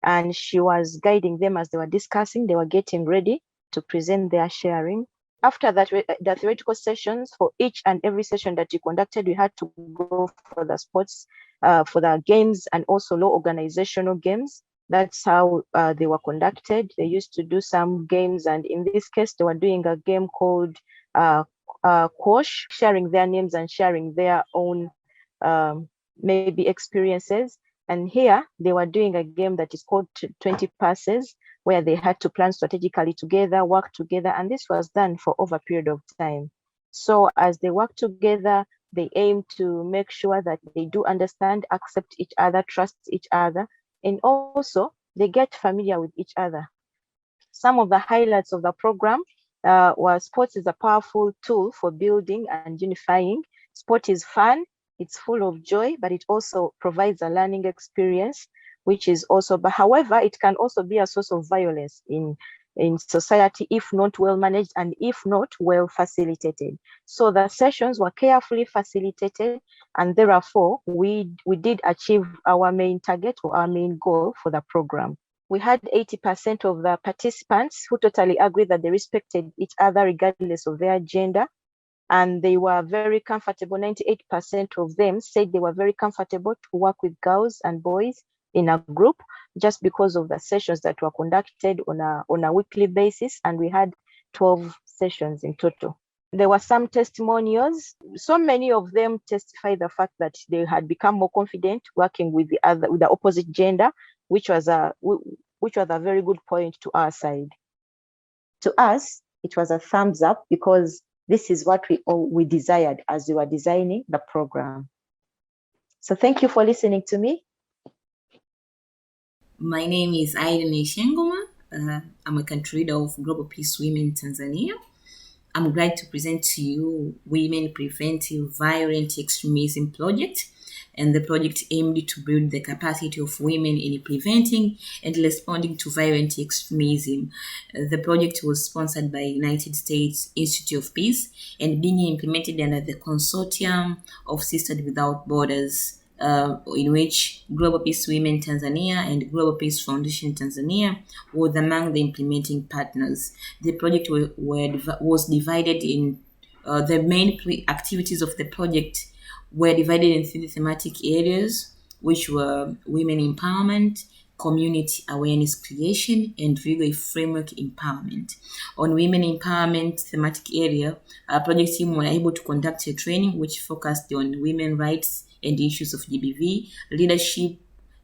Speaker 7: and she was guiding them as they were discussing. They were getting ready to present their sharing. After that, the theoretical sessions, for each and every session that you conducted, we had to go for the sports, for the games, and also low organizational games. That's how they were conducted. They used to do some games, and in this case, they were doing a game called Quash, sharing their names and sharing their own maybe experiences. And here they were doing a game that is called 20 passes, where they had to plan strategically together, work together, and this was done for over a period of time. So as they work together, they aim to make sure that they do understand, accept each other, trust each other, and also they get familiar with each other. Some of the highlights of the program was sports is a powerful tool for building and unifying. Sport is fun, it's full of joy, but it also provides a learning experience, which is also, but however, it can also be a source of violence in society if not well managed and if not well facilitated. So the sessions were carefully facilitated, and therefore we did achieve our main target or our main goal for the program. We had 80% of the participants who totally agreed that they respected each other regardless of their gender, and they were very comfortable. 98% of them said they were very comfortable to work with girls and boys in a group, just because of the sessions that were conducted on a weekly basis, and we had 12 sessions in total. There were some testimonials. So many of them testified the fact that they had become more confident working with the opposite gender, which was a very good point to our side. To us, it was a thumbs up, because this is what we desired as we were designing the program. So thank you for listening to me.
Speaker 8: My name is Irene Shengoma. I'm a country leader of Global Peace Women Tanzania. I'm glad to present to you Women Preventive Violent Extremism Project, and the project aimed to build the capacity of women in preventing and responding to violent extremism. The project was sponsored by United States Institute of Peace and being implemented under the consortium of Sisters Without Borders, in which Global Peace Women Tanzania and Global Peace Foundation Tanzania were among the implementing partners. The project was divided in the main activities of the project were divided in 3 thematic areas, which were women empowerment, community awareness creation, and legal framework empowerment. On women empowerment thematic area, our project team were able to conduct a training which focused on women rights and issues of GBV, leadership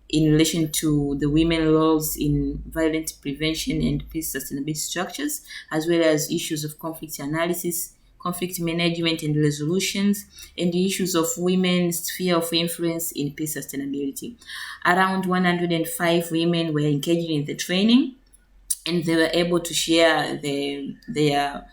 Speaker 8: in relation to the women roles in violence prevention and peace sustainability structures, as well as issues of conflict analysis, conflict management and resolutions, and the issues of women's sphere of influence in peace sustainability. Around 105 women were engaged in the training, and they were able to share their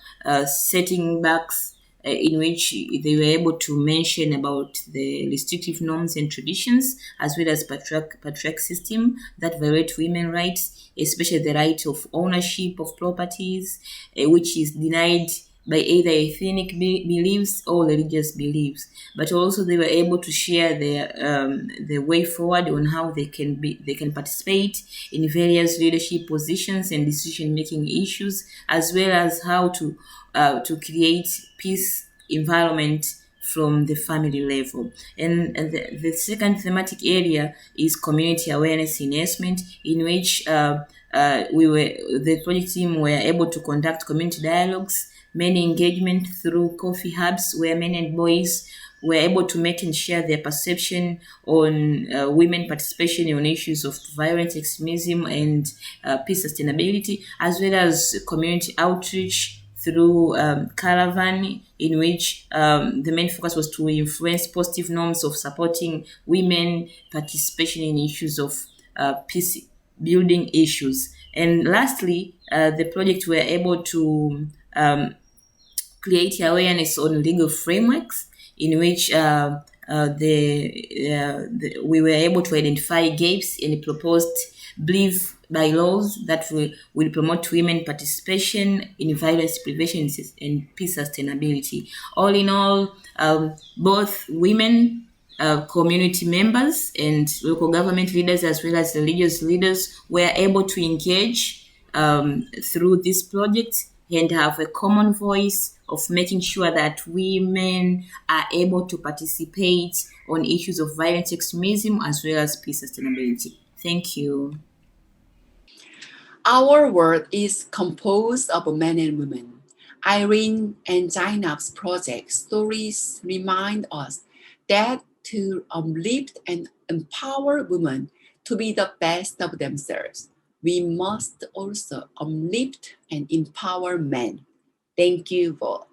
Speaker 8: setting backs, in which they were able to mention about the restrictive norms and traditions, as well as patriarch system that violate women's rights, especially the right of ownership of properties, which is denied by either ethnic beliefs or religious beliefs. But also they were able to share their way forward on how they can participate in various leadership positions and decision-making issues, as well as how to create peace environment from the family level. And the second thematic area is community awareness enhancement, in which the project team were able to conduct community dialogues, many engagement through coffee hubs, where men and boys were able to make and share their perception on women participation on issues of violent extremism and peace sustainability, as well as community outreach through Caravan, in which the main focus was to influence positive norms of supporting women participation in issues of peace building issues. And lastly, the project were able to create awareness on legal frameworks in which we were able to identify gaps in the proposed belief bylaws that will promote women participation in violence prevention and peace sustainability. All in all, both women, community members and local government leaders as well as religious leaders were able to engage through this project and have a common voice of making sure that women are able to participate on issues of violent extremism as well as peace sustainability. Thank you.
Speaker 3: Our world is composed of men and women. Irene and Zainab's project stories remind us that to uplift and empower women to be the best of themselves, we must also uplift and empower men. Thank you both.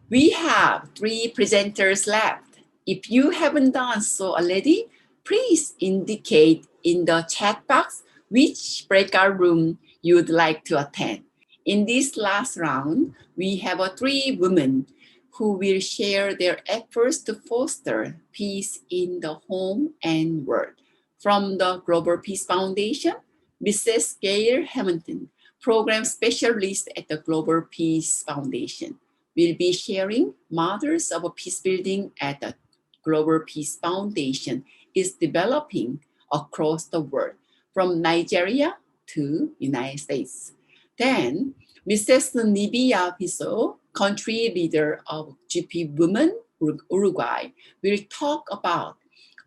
Speaker 3: We have 3 presenters left. If you haven't done so already, please indicate in the chat box which breakout room you would like to attend. In this last round, we have 3 women who will share their efforts to foster peace in the home and world. From the Global Peace Foundation, Mrs. Gail Hamilton, Program Specialist at the Global Peace Foundation, will be sharing models of peace building at the Global Peace Foundation is developing across the world, from Nigeria to United States. Then, Mrs. Nibia Piso, country leader of GP Women Uruguay, will talk about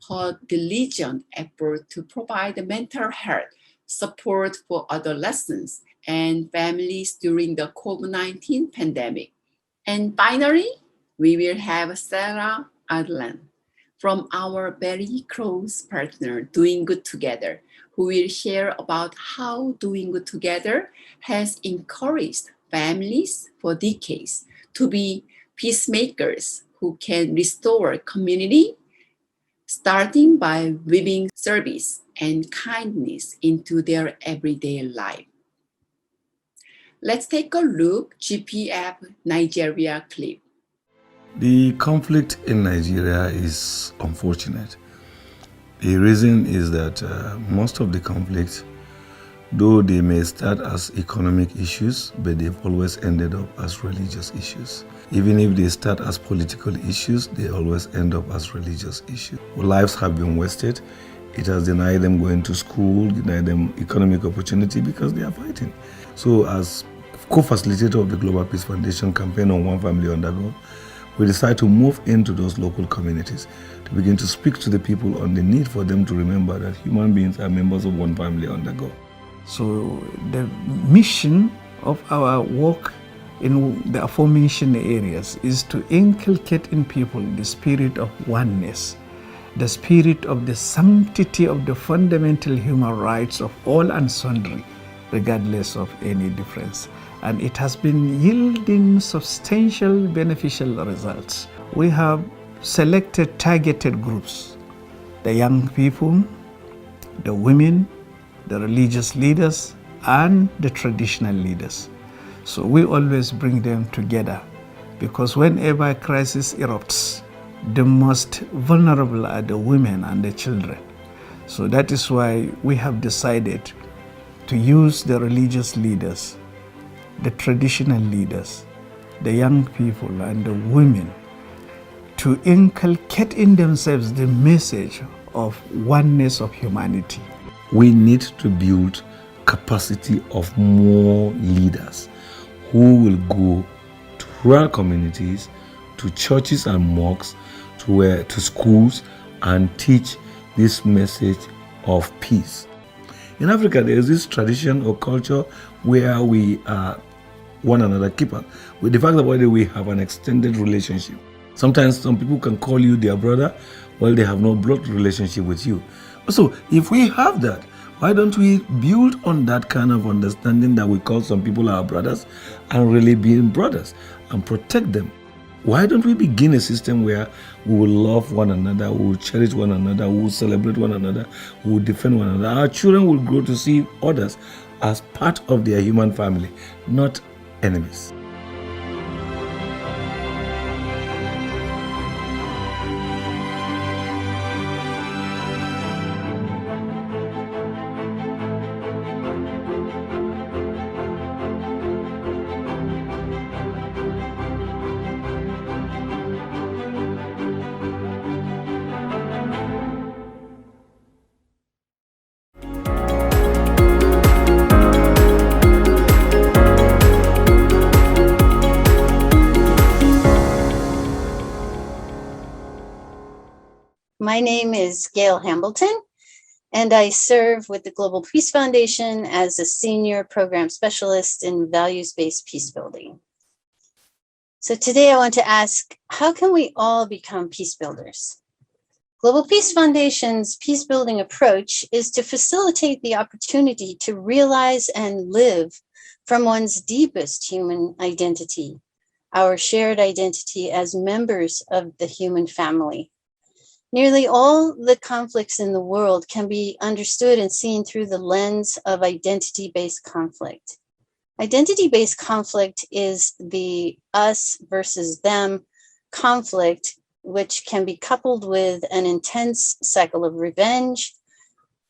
Speaker 3: her diligent effort to provide mental health support for adolescents and families during the COVID-19 pandemic. And finally, we will have Sarah Adlan from our very close partner, Doing Good Together, who will share about how Doing Good Together has encouraged families for decades to be peacemakers who can restore community, starting by weaving service and kindness into their everyday life. Let's take a look GPF Nigeria clip.
Speaker 9: The conflict in Nigeria is unfortunate. The reason is that most of the conflicts, though they may start as economic issues, but they've always ended up as religious issues. Even if they start as political issues, they always end up as religious issues. Lives have been wasted. It has denied them going to school, denied them economic opportunity because they are fighting. So as co-facilitator of the Global Peace Foundation campaign on One Family on God, we decided to move into those local communities to begin to speak to the people on the need for them to remember that human beings are members of one family under God.
Speaker 10: So the mission of our work in the aforementioned areas is to inculcate in people the spirit of oneness, the spirit of the sanctity of the fundamental human rights of all and sundry, regardless of any difference. And it has been yielding substantial beneficial results. We have selected targeted groups, the young people, the women, the religious leaders, and the traditional leaders. So we always bring them together because whenever a crisis erupts, the most vulnerable are the women and the children. So that is why we have decided to use the religious leaders, the traditional leaders, the young people and the women to inculcate in themselves the message of oneness of humanity.
Speaker 9: We need to build capacity of more leaders who will go to rural communities, to churches and mosques, to schools and teach this message of peace. In Africa, there is this tradition or culture where we are one another keeper. With the fact that we have an extended relationship. Sometimes some people can call you their brother while they have no blood relationship with you. So if we have that, Why don't we build on that kind of understanding that we call some people our brothers and really being brothers and protect them? Why don't we begin a system where we will love one another, we will cherish one another, we will celebrate one another, we will defend one another. Our children will grow to see others as part of their human family, not enemies.
Speaker 11: My name is Gail Hambleton, and I serve with the Global Peace Foundation as a senior program specialist in values-based peace building. So today I want to ask, how can we all become peace builders? Global Peace Foundation's peace building approach is to facilitate the opportunity to realize and live from one's deepest human identity, our shared identity as members of the human family. Nearly all the conflicts in the world can be understood and seen through the lens of identity-based conflict. Identity-based conflict is the us versus them conflict, which can be coupled with an intense cycle of revenge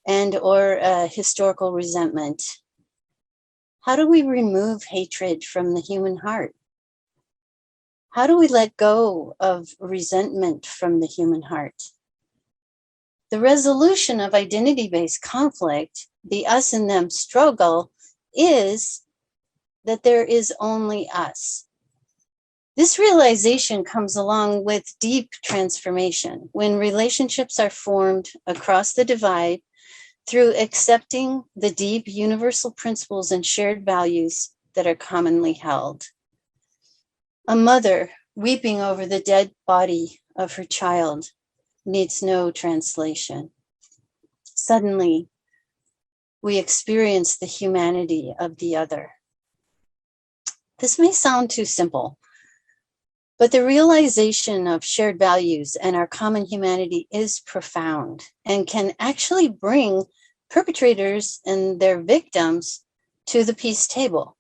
Speaker 11: and or historical resentment. How do we remove hatred from the human heart? How do we let go of resentment from the human heart? The resolution of identity-based conflict, the us and them struggle, is that there is only us. This realization comes along with deep transformation when relationships are formed across the divide through accepting the deep universal principles and shared values that are commonly held. A mother weeping over the dead body of her child needs no translation. Suddenly, we experience the humanity of the other. This may sound too simple, but the realization of shared values and our common humanity is profound and can actually bring perpetrators and their victims to the peace table.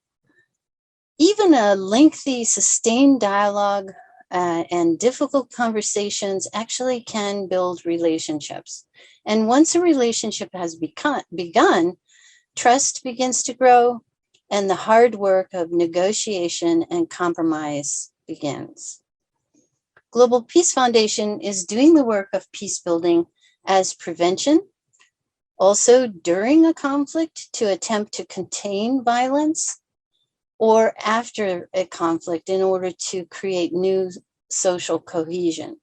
Speaker 11: Even a lengthy, sustained dialogue and difficult conversations actually can build relationships. And once a relationship has begun, trust begins to grow and the hard work of negotiation and compromise begins. Global Peace Foundation is doing the work of peace building as prevention, also during a conflict to attempt to contain violence, or after a conflict in order to create new social cohesion.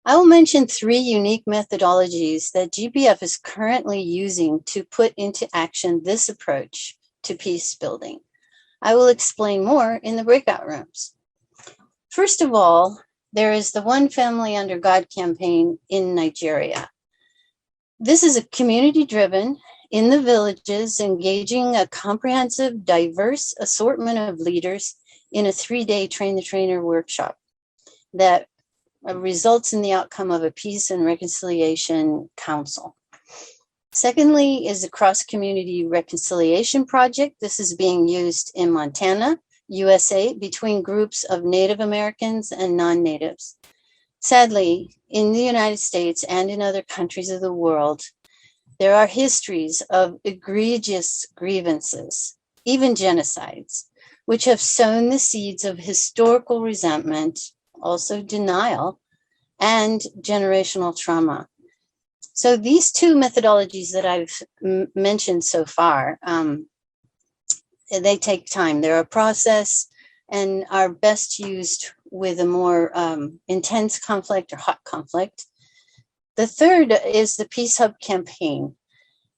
Speaker 11: I will mention 3 unique methodologies that GPF is currently using to put into action this approach to peace building. I will explain more in the breakout rooms. First of all, there is the One Family Under God campaign in Nigeria. This is a community-driven, in the villages, engaging a comprehensive, diverse assortment of leaders in a 3-day train-the-trainer workshop that results in the outcome of a peace and reconciliation council. Secondly is the cross-community reconciliation project. This is being used in Montana, USA, between groups of Native Americans and non-natives. Sadly, in the United States and in other countries of the world, there are histories of egregious grievances, even genocides, which have sown the seeds of historical resentment, also denial, and generational trauma. So these 2 methodologies that I've mentioned so far, they take time. They're a process and are best used with a more intense conflict or hot conflict. The third is the Peace Hub campaign.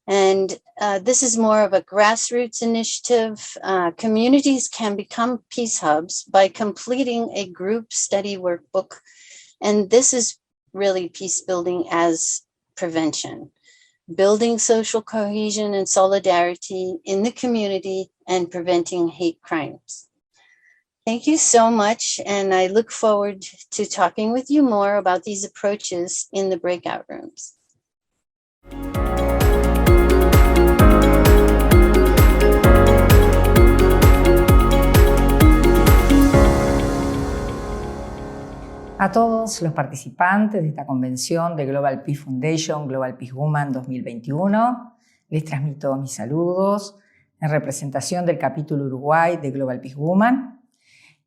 Speaker 11: And this is more of a grassroots initiative. Communities can become peace hubs by completing a group study workbook. And this is really peace building as prevention. building social cohesion and solidarity in the community, and preventing hate crimes. Thank you so much, and I look forward to talking with you more about these approaches in the breakout rooms.
Speaker 12: A todos los participantes de esta convención de Global Peace Foundation, Global Peace Woman 2021, les transmito mis saludos en representación del capítulo Uruguay de Global Peace Woman,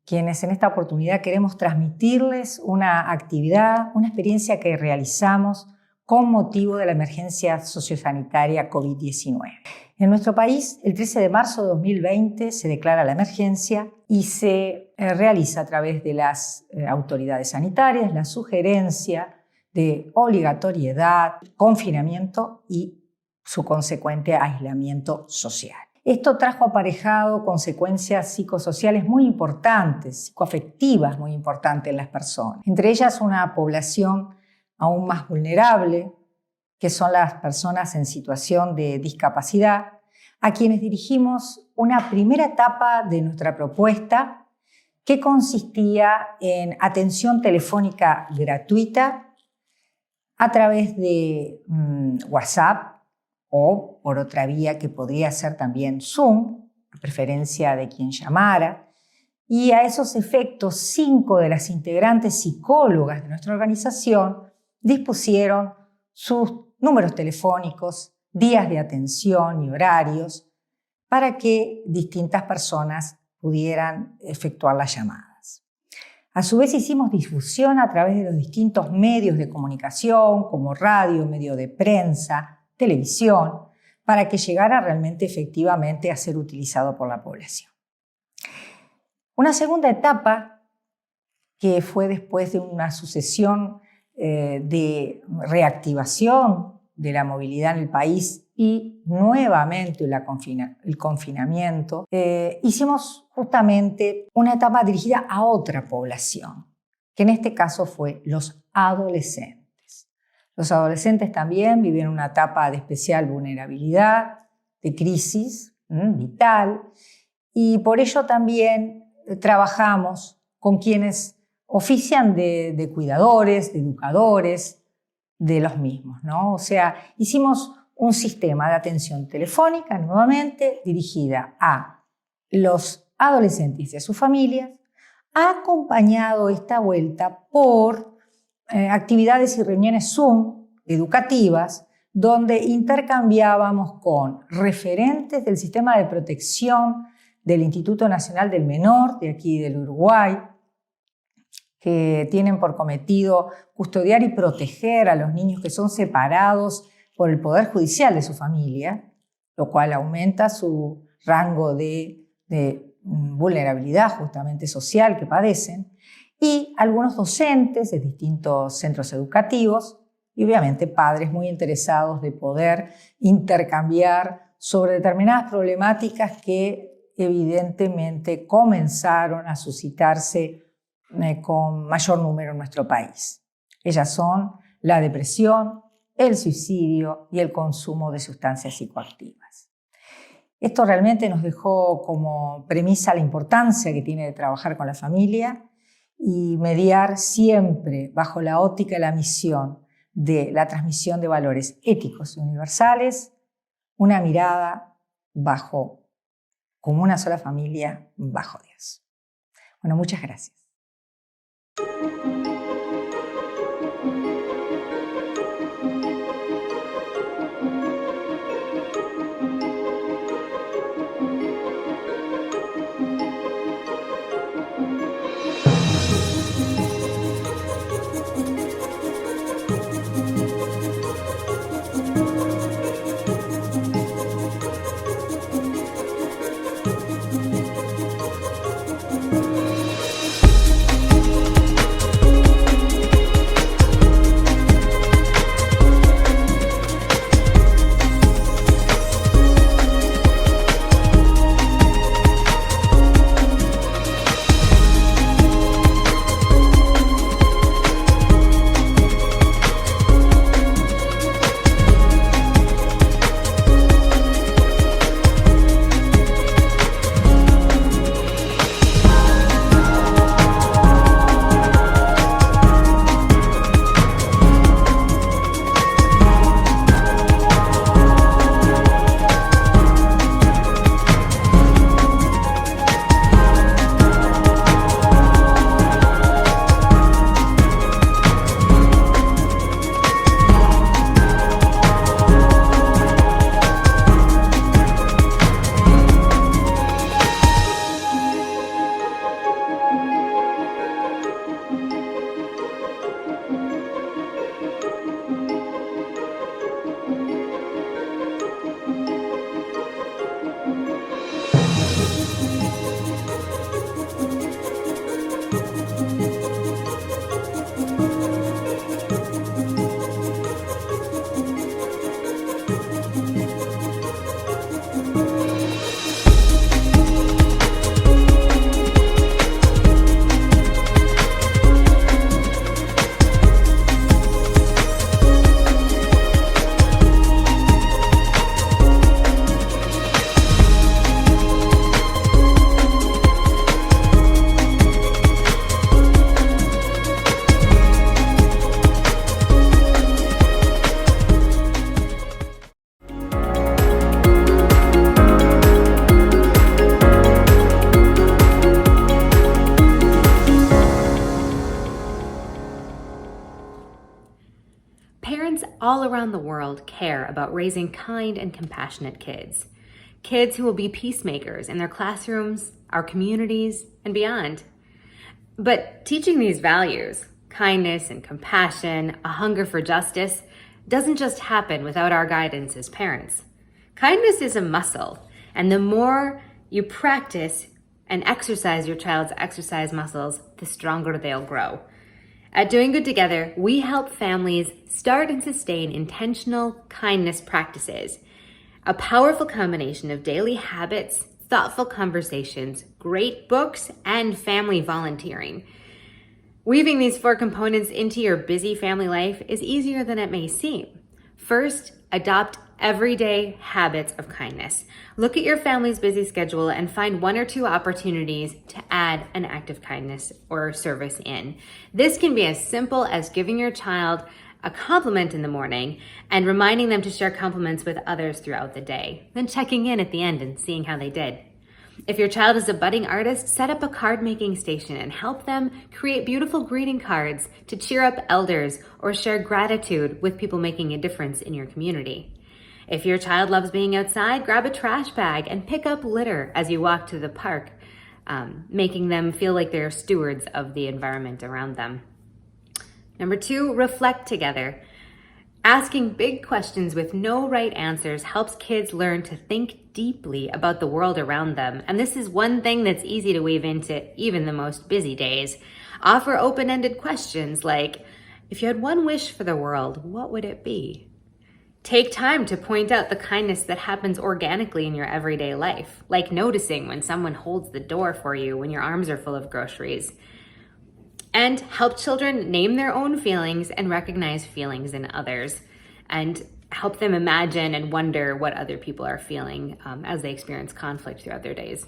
Speaker 12: quienes en esta oportunidad queremos transmitirles una actividad, una experiencia que realizamos con motivo de la emergencia sociosanitaria COVID-19. En nuestro país, el 13 de marzo de 2020 se declara la emergencia y se realiza a través de las autoridades sanitarias la sugerencia de obligatoriedad, confinamiento y su consecuente aislamiento social. Esto trajo aparejado consecuencias psicosociales muy importantes, psicoafectivas muy importantes en las personas. Entre ellas una población aún más vulnerable, que son las personas en situación de discapacidad, a quienes dirigimos una primera etapa de nuestra propuesta que consistía en atención telefónica gratuita a través de WhatsApp o por otra vía que podría ser también Zoom, a preferencia de quien llamara. Y a esos efectos, 5 de las integrantes psicólogas de nuestra organización dispusieron sus números telefónicos, días de atención y horarios para que distintas personas pudieran efectuar las llamadas. A su vez hicimos difusión a través de los distintos medios de comunicación como radio, medio de prensa, televisión, para que llegara realmente efectivamente a ser utilizado por la población. Una segunda etapa, que fue después de una sucesión de reactivación de la movilidad en el país y nuevamente el confinamiento, hicimos justamente una etapa dirigida a otra población, que en este caso fue los adolescentes. Los adolescentes también vivieron una etapa de especial vulnerabilidad, de crisis vital, y por ello también trabajamos con quienes ofician de cuidadores, de educadores, de los mismos, ¿no? O sea, hicimos un sistema de atención telefónica nuevamente dirigida a los adolescentes y a sus familias, acompañado esta vuelta por actividades y reuniones Zoom educativas, donde intercambiábamos con referentes del sistema de protección del Instituto Nacional del Menor, de aquí del Uruguay, que tienen por cometido custodiar y proteger a los niños que son separados por el Poder Judicial de su familia, lo cual aumenta su rango de vulnerabilidad justamente social que padecen, y algunos docentes de distintos centros educativos y obviamente padres muy interesados de poder intercambiar sobre determinadas problemáticas que evidentemente comenzaron a suscitarse con mayor número en nuestro país. Ellas son la depresión, el suicidio y el consumo de sustancias psicoactivas. Esto realmente nos dejó como premisa la importancia que tiene de trabajar con la familia y mediar siempre bajo la óptica y la misión de la transmisión de valores éticos y universales, una mirada como una sola familia bajo Dios. Bueno, muchas gracias.
Speaker 13: all around the world care about raising kind and compassionate kids. Kids who will be peacemakers in their classrooms, our communities, and beyond. But teaching these values, kindness and compassion, a hunger for justice, doesn't just happen without our guidance as parents. Kindness is a muscle, and the more you practice and exercise your child's exercise muscles, the stronger they'll grow. At Doing Good Together, we help families start and sustain intentional kindness practices, a powerful combination of daily habits, thoughtful conversations, great books, and family volunteering. Weaving these 4 components into your busy family life is easier than it may seem. First, adopt everyday habits of kindness. Look at your family's busy schedule and find 1 or 2 opportunities to add an act of kindness or service in. This can be as simple as giving your child a compliment in the morning and reminding them to share compliments with others throughout the day, then checking in at the end and seeing how they did. If your child is a budding artist, set up a card making station and help them create beautiful greeting cards to cheer up elders or share gratitude with people making a difference in your community. If your child loves being outside, grab a trash bag and pick up litter as you walk to the park, making them feel like they're stewards of the environment around them. Number 2, reflect together. Asking big questions with no right answers helps kids learn to think deeply about the world around them. And this is one thing that's easy to weave into even the most busy days. Offer open-ended questions like, if you had one wish for the world, what would it be? Take time to point out the kindness that happens organically in your everyday life, like noticing when someone holds the door for you when your arms are full of groceries. And help children name their own feelings and recognize feelings in others, and help them imagine and wonder what other people are feeling as they experience conflict throughout their days.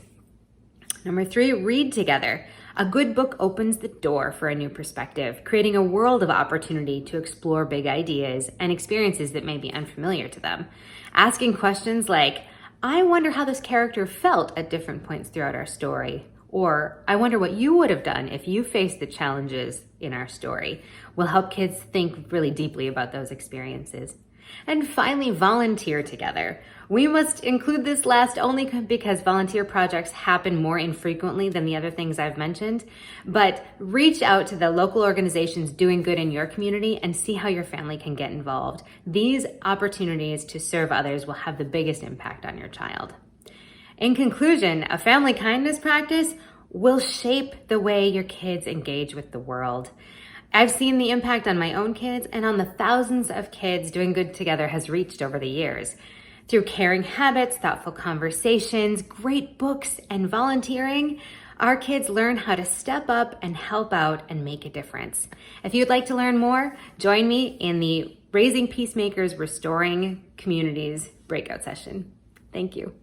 Speaker 13: Number 3, read together. A good book opens the door for a new perspective, creating a world of opportunity to explore big ideas and experiences that may be unfamiliar to them. Asking questions like, I wonder how this character felt at different points throughout our story, or I wonder what you would have done if you faced the challenges in our story, will help kids think really deeply about those experiences. And finally, volunteer together. We must include this last only because volunteer projects happen more infrequently than the other things I've mentioned, but reach out to the local organizations doing good in your community and see how your family can get involved. These opportunities to serve others will have the biggest impact on your child. In conclusion, a family kindness practice will shape the way your kids engage with the world. I've seen the impact on my own kids and on the thousands of kids Doing Good Together has reached over the years. Through caring habits, thoughtful conversations, great books, and volunteering, our kids learn how to step up and help out and make a difference. If you'd like to learn more, join me in the Raising Peacemakers, Restoring Communities breakout session. Thank you.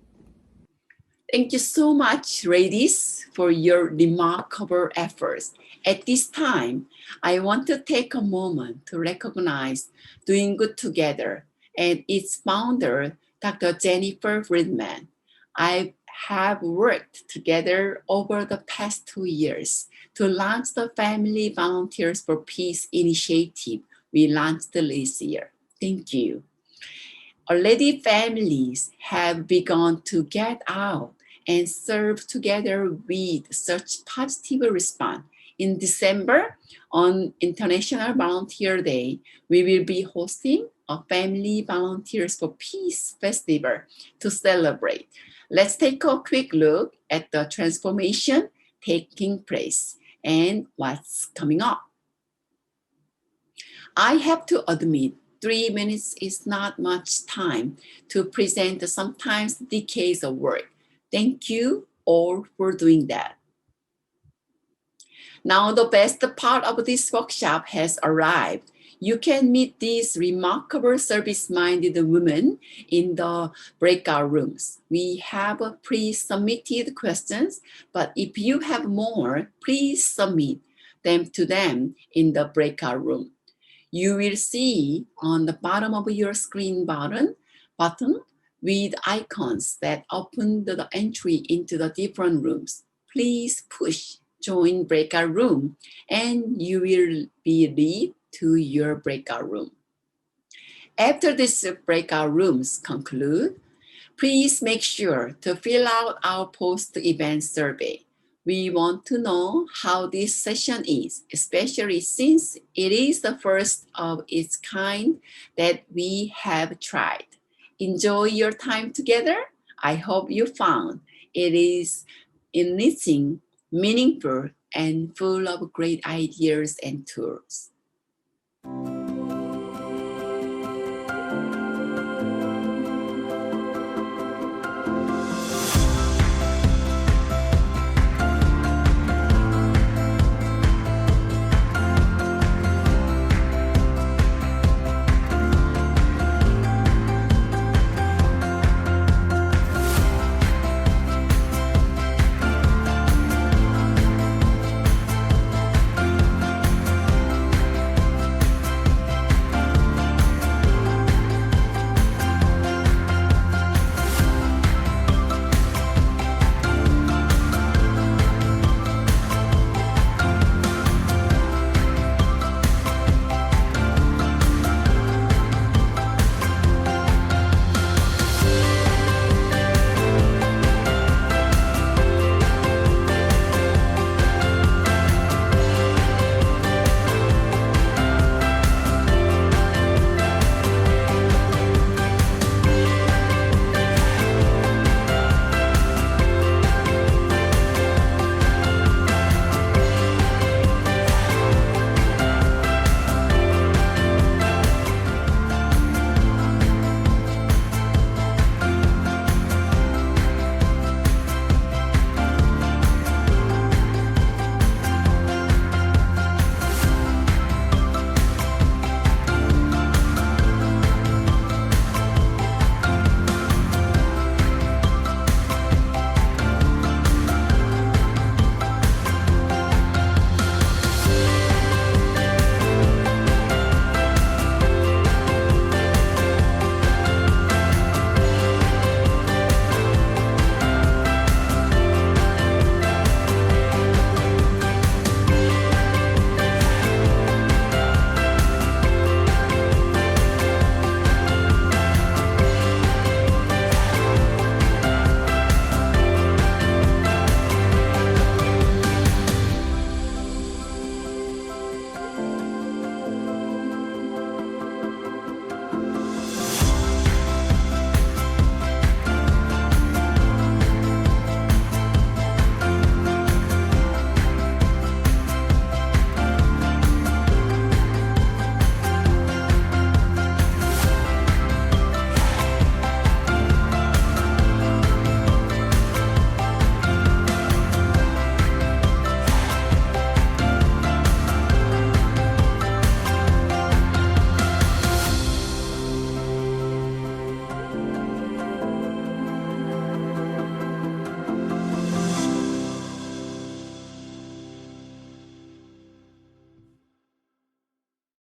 Speaker 3: Thank you so much, ladies, for your remarkable efforts. At this time, I want to take a moment to recognize Doing Good Together and its founder, Dr. Jennifer Friedman. I have worked together over the past 2 years to launch the Family Volunteers for Peace initiative we launched this year. Thank you. Already families have begun to get out and serve together with such positive response. In December, on International Volunteer Day, we will be hosting a Family Volunteers for Peace festival to celebrate. Let's take a quick look at the transformation taking place and what's coming up. I have to admit, 3 minutes is not much time to present the sometimes decades of work. Thank you all for doing that. Now the best part of this workshop has arrived. You can meet these remarkable service-minded women in the breakout rooms. We have pre-submitted questions, but if you have more, please submit them to them in the breakout room. You will see on the bottom of your screen button with icons that open the entry into the different rooms. Please push join breakout room and you will be led to your breakout room. After these breakout rooms conclude, please make sure to fill out our post-event survey. We want to know how this session is, especially since it is the first of its kind that we have tried. Enjoy your time together. I hope you found it is enriching, meaningful, and full of great ideas and tools.